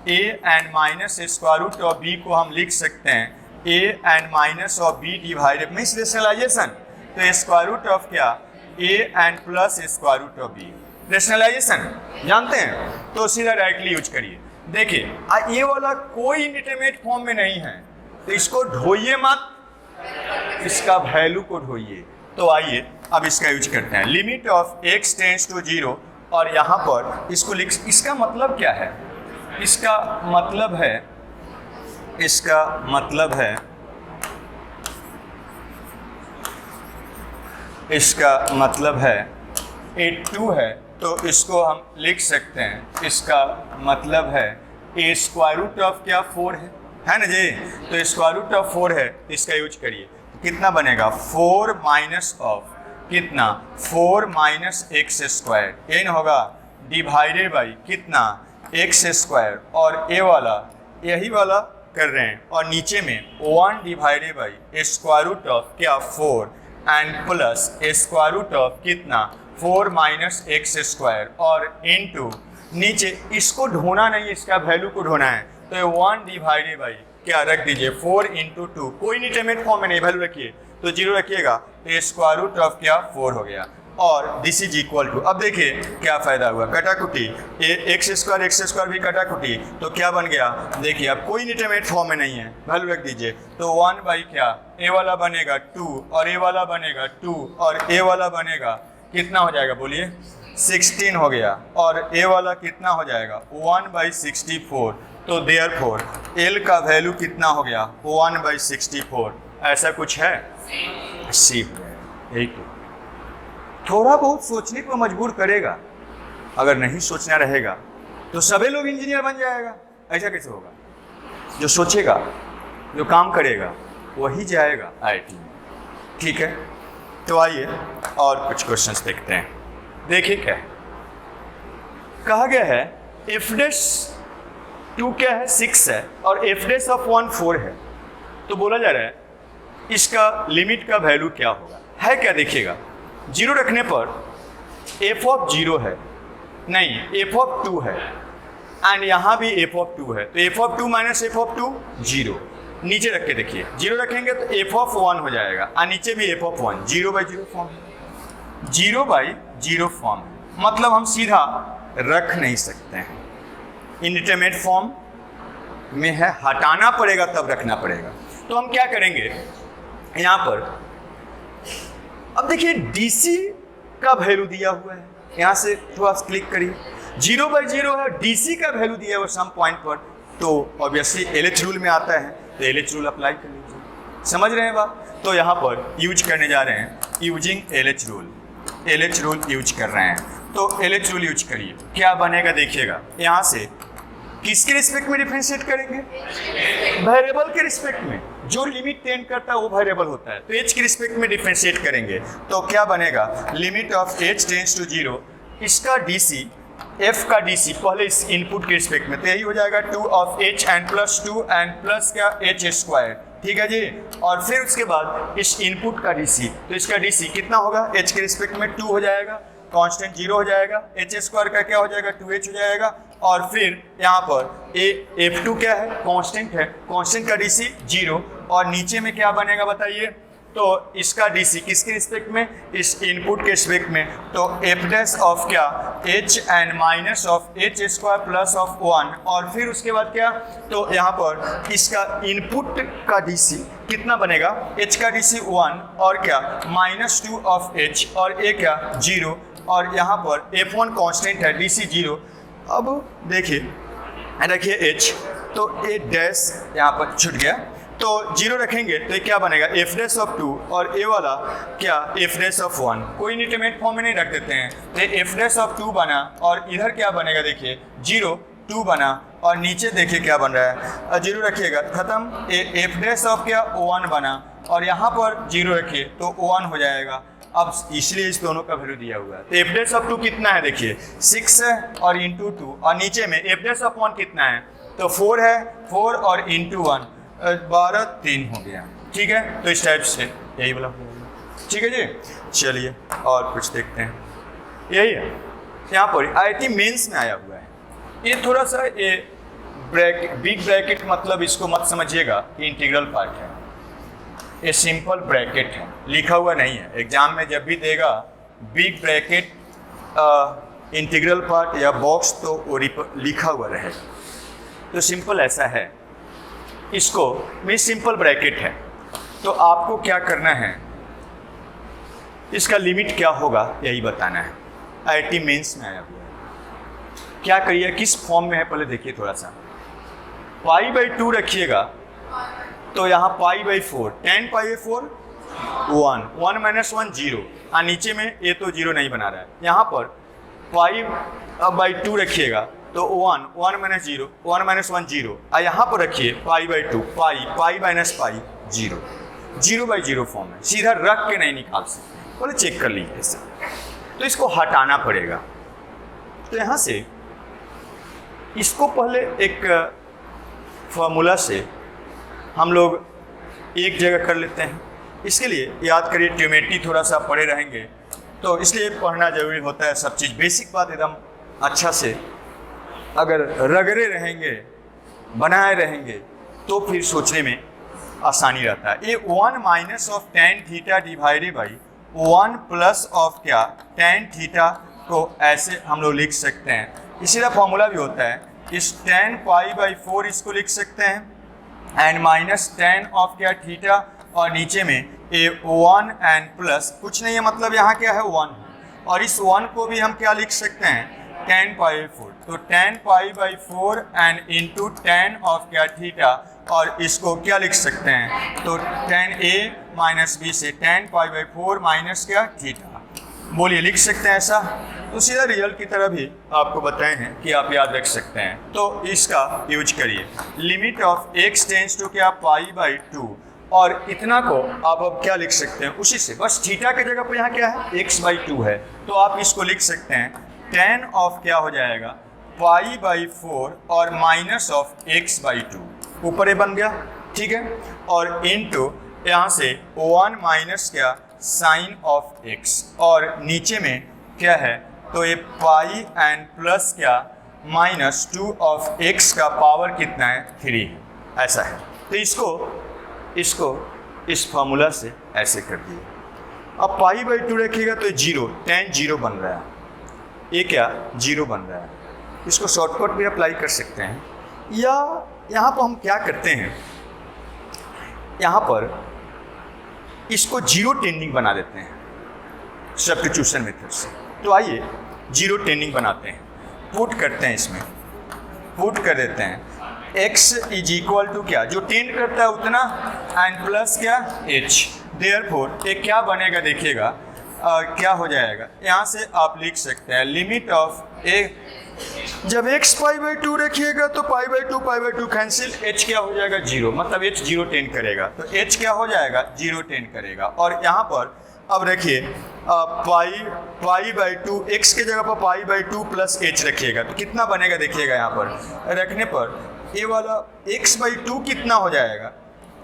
a and minus square root of b को हम लिख सकते हैं a and minus of b divided, means rationalisation, तो स्क्वायर रूट ऑफ क्या, a and plus square root of b. Rationalisation जानते हैं तो सीधा डायरेक्टली यूज करिए। देखिए ये वाला कोई इंडिटरमिनेट फॉर्म में नहीं है तो इसको ढोइए मत, इसका वैल्यू को ढोइए। तो आइए अब इसका यूज करते हैं। Limit of x tends to 0 और यहाँ पर इसको लिख, इसका मतलब क्या है? इसका मतलब है A2 है तो इसको हम लिख सकते हैं, इसका मतलब है ए स्क्वायर रूट ऑफ क्या 4 है ना जी, तो स्क्वायर रूट ऑफ 4 है, इसका यूज करिए। कितना बनेगा 4 माइनस ऑफ कितना 4 माइनस एक्स स्क्वायर एन होगा डिवाइडेड बाई कितना एक्स स्क्वायर, और ए वाला यही वाला कर रहे हैं और नीचे में 1 divided by square root of क्या 4 and plus square root of कितना 4 माइनस एक्स स्क्वायर और इनटू नीचे इसको ढोना नहीं, इसका वैल्यू को ढोना है तो ये 1 डिवाइडेड बाई क्या रख दीजिए 4 इंटू 2, कोई इंडिटरमिनेट फॉर्म में नहीं, वैल्यू रखिए तो 0 रखिएगा तो स्क्वायर रूट ऑफ क्या 4 हो गया और दिस इज इक्वल टू। अब देखिए क्या फायदा हुआ, कटाकुटी एक्स स्क्वायर भी कटाकुटी तो क्या बन गया, देखिए अब कोई इंडिटरमिनेट फॉर्म में नहीं है, वैल्यू रख दीजिए तो 1 बाई क्या ए वाला बनेगा 2 और ए वाला बनेगा 2 और ए वाला बनेगा कितना हो जाएगा बोलिए 16 हो गया और ए वाला कितना हो जाएगा 1/64, तो देयरफॉर एल का वैल्यू कितना हो गया 1/64। ऐसा कुछ है सी यही तो थोड़ा बहुत सोचने को मजबूर करेगा, अगर नहीं सोचना रहेगा तो सभी लोग इंजीनियर बन जाएगा। ऐसा कैसे होगा? जो सोचेगा जो काम करेगा वही जाएगा आईटी में। ठीक है तो आइए और कुछ क्वेश्चंस देखते हैं। देखिए क्या है, कहा गया है एफ डैश 2 क्या है 6 है और एफ डैश ऑफ 1 4 है, तो बोला जा रहा है इसका लिमिट का वैल्यू क्या होगा। है क्या देखिएगा 0 रखने पर एफ ऑफ 0 है नहीं एफ ऑफ 2 है एंड यहाँ भी एफ ऑफ 2 है तो F of 2 minus F of 2 0, नीचे रख के देखिए 0 रखेंगे तो एफ ऑफ 1 हो जाएगा और नीचे भी एफ ऑफ 1, 0/0 फॉर्म, 0/0 फॉर्म, मतलब हम सीधा रख नहीं सकते हैं, इंडिटरमिनेट फॉर्म में है, हटाना पड़ेगा तब रखना पड़ेगा। तो हम क्या करेंगे यहाँ पर, अब देखिए डीसी का वैल्यू दिया हुआ है, यहाँ से थोड़ा क्लिक करिए 0/0 है, डीसी का वैल्यू दिया हुआ सम पॉइंट पर, तो ऑब्वियसली एलएच रूल में आता है तो एलएच रूल अप्लाई कर लीजिए। समझ रहे हैं बात? तो यहाँ पर यूज करने जा रहे हैं using LH rule, LH rule use कर रहे हैं तो एलएच रूल यूज करिए। क्या बनेगा देखिएगा, यहाँ से किसके रिस्पेक्ट में डिफरेंशिएट करेंगे, वेरिएबल के रिस्पेक्ट में, जो लिमिट टेंड करता है वो वेरिएबल होता है तो एच के रिस्पेक्ट में डिफरेंशिएट करेंगे तो क्या बनेगा limit of H tends to 0, इसका डीसी एफ का डीसी पहले इस इनपुट के रिस्पेक्ट में तो यही हो जाएगा 2 of H and plus 2 and plus क्या एच स्क्वायर, ठीक है जी, और फिर उसके बाद इस इनपुट का डीसी, तो इसका डीसी कितना होगा एच के रिस्पेक्ट में 2 हो जाएगा, कांस्टेंट 0 हो जाएगा, एच स्क्वायर का क्या हो जाएगा 2h हो जाएगा, और फिर यहाँ पर F2 क्या है कांस्टेंट है, कांस्टेंट का डीसी 0 और नीचे में क्या बनेगा बताइए, तो इसका डीसी किसके रिस्पेक्ट में, इस इनपुट के रिस्पेक्ट में, तो एफ डैश ऑफ क्या h and minus of h square plus of 1 और फिर उसके बाद क्या, तो यहाँ पर इसका इनपुट का डीसी कितना बनेगा h का डीसी 1 और क्या -2 ऑफ h और a क्या 0 और यहाँ पर f1 कांस्टेंट है डीसी 0। अब देखिए रखिए h तो a डैश यहाँ पर छूट गया तो 0 रखेंगे तो ये क्या बनेगा एफ डैश ऑफ 2 और ए वाला क्या एफ डैश ऑफ 1, कोई इंडिटरमिनेट फॉर्म में नहीं रख देते हैं तो एफ डैश ऑफ 2 बना और इधर क्या बनेगा देखिए 0 2 बना और नीचे देखिए क्या बन रहा है 0 रखिएगा खत्म, एफ डैश ऑफ क्या 1 बना और यहाँ पर 0 रखिए तो 1 हो जाएगा। अब इसलिए इस दोनों का वैल्यू दिया हुआ है तो एफ डैश ऑफ 2 कितना है देखिए 6 है और इंटू 2 और नीचे में एफ डैश ऑफ 1 कितना है तो 4 है, 4 और इंटू 1 12 3 हो गया, ठीक है, तो इस टाइप से यही वाला ठीक है जी। चलिए और कुछ देखते हैं, यही है यहाँ पर आईआईटी मेंस में आया हुआ है, ये थोड़ा सा ये बिग ब्रैकेट मतलब इसको मत समझिएगा कि इंटीग्रल पार्ट है, ये सिंपल ब्रैकेट है, लिखा हुआ नहीं है, एग्जाम में जब भी देगा बिग ब्रैकेट इंटीग्रल पार्ट या बॉक्स तो वो लिखा हुआ रहेगा। तो सिंपल ऐसा है, इसको में सिंपल ब्रैकेट है, तो आपको क्या करना है, इसका लिमिट क्या होगा यही बताना है। IIT मेंस में आया हुआ है, क्या करिए किस फॉर्म में है पहले देखिए थोड़ा सा। π/2 रखिएगा तो यहाँ π/4, tan π/4 1 माइनस 1 0, हाँ नीचे में ये तो 0 नहीं बना रहा है। यहाँ पर π/2 रखिएगा तो 1 माइनस 0, 1 माइनस 1 0, और यहाँ पर रखिए π/2 पाई माइनस पाई 0, 0/0 फॉर्म है, सीधा रख के नहीं निकाल सकते, बोले चेक कर लीजिए ऐसे। तो इसको हटाना पड़ेगा, तो यहाँ से इसको पहले एक फॉर्मूला से हम लोग एक जगह कर लेते हैं। इसके लिए याद करिए ट्रिग्नोमेट्री थोड़ा सा पढ़े रहेंगे तो इसलिए पढ़ना जरूरी होता है, सब चीज़ बेसिक बात एकदम अच्छा से अगर रगड़े रहेंगे बनाए रहेंगे तो फिर सोचने में आसानी रहता है। ये 1 minus of tan theta divided by 1 plus of क्या tan थीटा को ऐसे हम लोग लिख सकते हैं। इसी तरह फॉर्मूला भी होता है, इस tan π/4 इसको लिख सकते हैं एंड माइनस tan ऑफ क्या थीटा, और नीचे में ए 1 एंड प्लस कुछ नहीं है, मतलब यहाँ क्या है 1, और इस 1 को भी हम क्या लिख सकते हैं tan π/4, तो tan π/4 and into tan of क्या थीटा, और इसको क्या लिख सकते हैं तो tan a माइनस बी से tan π/4 माइनस क्या थीटा, बोलिए लिख सकते हैं ऐसा। तो सीधा रिजल्ट की तरह भी आपको बताए हैं कि आप याद रख सकते हैं, तो इसका यूज करिए। Limit of x tends to क्या π/2, और इतना को आप अब क्या लिख सकते हैं उसी से, बस थीटा की जगह पर यहाँ क्या है x/2 है, तो आप इसको लिख सकते हैं tan ऑफ क्या हो जाएगा π/4 और माइनस ऑफ x/2, ऊपर ये बन गया, ठीक है, और इनटू यहाँ से 1 माइनस क्या साइन ऑफ x, और नीचे में क्या है तो ये पाई एंड प्लस क्या माइनस 2 ऑफ x का पावर कितना है 3, ऐसा है। तो इसको इस फॉर्मूला से ऐसे कर दिए। अब π/2 रखिएगा तो 0 tan 0 बन रहा है, ये क्या 0 बन रहा है, इसको शॉर्टकट भी अप्लाई कर सकते हैं, या यहाँ पर हम क्या करते हैं, यहाँ पर इसको 0 टेंडिंग बना देते हैं सब्स्टिट्यूशन मेथड से। तो आइए 0 टेंडिंग बनाते हैं, पुट करते हैं, इसमें पुट कर देते हैं x इज इक्वल टू क्या जो टेंड करता है उतना एंड प्लस क्या h, देयरफॉर ये क्या बनेगा देखिएगा क्या हो जाएगा, यहाँ से आप लिख सकते हैं लिमिट ऑफ a, जब x π/2 रखिएगा तो π/2 कैंसिल, h क्या हो जाएगा 0, मतलब h 0 टेंड करेगा, तो h क्या हो जाएगा 0 टेंड करेगा। और यहाँ पर अब रखिए π/2 x के जगह पर π/2 प्लस h रखिएगा तो कितना बनेगा देखिएगा, यहाँ पर रखने पर ये वाला x/2 कितना हो जाएगा,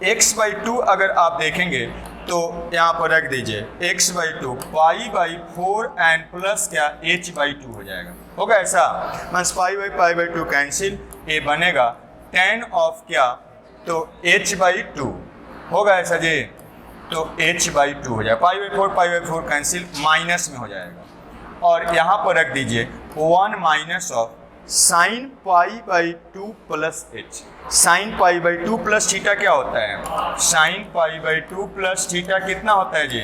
x/2 अगर आप देखेंगे तो यहाँ पर रख दीजिए x/2 π/4 एंड प्लस क्या h/2 हो जाएगा, होगा ऐसा, मीन्स π/2 कैंसिल, ये बनेगा tan ऑफ क्या तो h/2 होगा ऐसा जी, तो h/2 हो जाएगा, π/4 कैंसिल माइनस में हो जाएगा, और यहाँ पर रख दीजिए 1 minus of sine π/2 plus h, sine π/2 plus theta क्या होता है, साइन π/2 प्लस थीटा कितना होता है जी,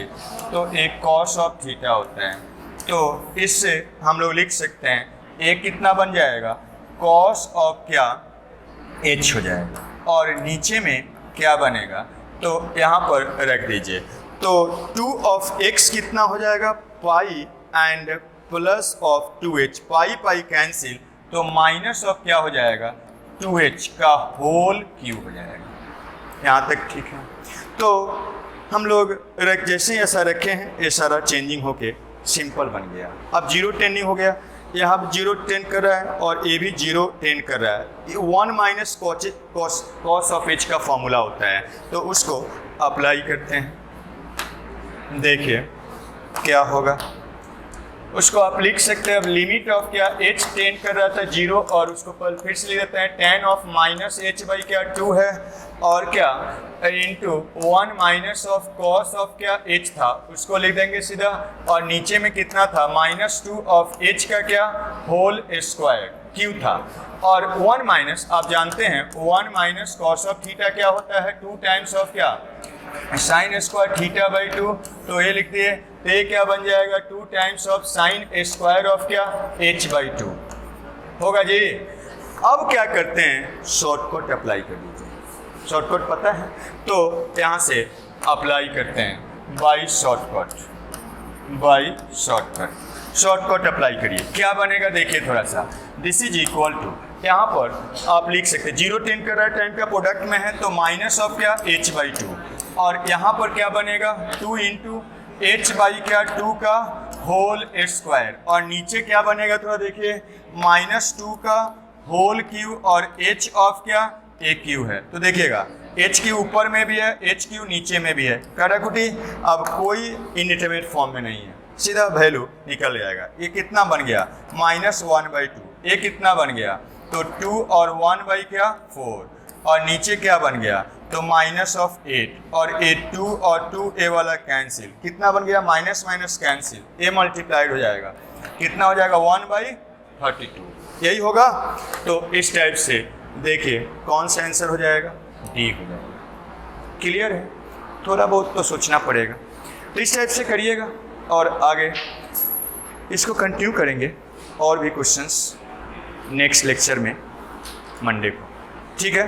तो एक कॉस ऑफ थीटा होता है, तो इससे हम लोग लिख सकते हैं एक कितना बन जाएगा कॉस ऑफ क्या h हो जाएगा, और नीचे में क्या बनेगा तो यहाँ पर रख दीजिए, तो 2 ऑफ x कितना हो जाएगा pi and plus of 2h, pi cancel, तो माइनस ऑफ क्या हो जाएगा 2h का होल क्यूब हो जाएगा, यहाँ तक ठीक है। तो हम लोग जैसे ऐसा रखे हैं ये सारा चेंजिंग होके सिंपल बन गया। अब 0 टेंडिंग हो गया, यहाँ 0 टेंड कर रहा है और ये भी 0 टेंड कर रहा है, 1 माइनस कॉस ऑफ h का फॉर्मूला होता है, तो उसको अप्लाई करते हैं, देखिए क्या होगा। उसको आप लिख सकते हैं। अब लिमिट ऑफ क्या h टेंड कर रहा था 0 और उसको फिर से लिख देते हैं tan of minus H by क्या 2 है और क्या into 1 minus of cos of क्या h था उसको लिख देंगे सीधा और नीचे में कितना था -2 ऑफ h का क्या होल स्क्वायर q था और 1 माइनस आप जानते हैं 1 माइनस कॉस ऑफ थीटा क्या होता है 2 टाइम्स ऑफ क्या साइन स्क्वायर थीटा बाई 2 तो ये लिख दिए तो ये क्या बन जाएगा 2 times of sine square of क्या h बाई 2 होगा जी। अब क्या करते हैं शॉर्टकट अप्लाई कर दीजिए। शॉर्टकट पता है तो यहाँ से अप्लाई करते हैं बाई शॉर्टकट अप्लाई करिए। क्या बनेगा देखिए थोड़ा सा दिस इज इक्वल टू यहाँ पर आप लिख सकते हैं 0 10 का राइट टाइम का प्रोडक्ट में है तो माइनस ऑफ क्या h बाई 2 और यहाँ पर क्या बनेगा 2 इंटू h बाई क्या 2 का होल स्क्वायर और नीचे क्या बनेगा थोड़ा देखिए -2 का होल क्यू और h ऑफ क्या a क्यू है तो देखिएगा h क्यू ऊपर में भी है h क्यू नीचे में भी है काटाकुटी। अब कोई इनडिटरमिनेट फॉर्म में नहीं है सीधा वैल्यू निकल जाएगा। ये कितना बन गया -1/2 ये कितना बन गया तो 2 और 1 बाई क्या 4 और नीचे क्या बन गया तो -8 और a 2 और 2 a वाला कैंसिल कितना बन गया minus minus cancel a multiplied हो जाएगा कितना हो जाएगा 1/32 यही होगा। तो इस टाइप से देखिए कौन सा आंसर हो जाएगा डी हो जाएगा। क्लियर है थोड़ा बहुत तो सोचना पड़ेगा तो इस टाइप से करिएगा और आगे इसको कंटिन्यू करेंगे और भी क्वेश्चंस नेक्स्ट लेक्चर में मंडे को ठीक है।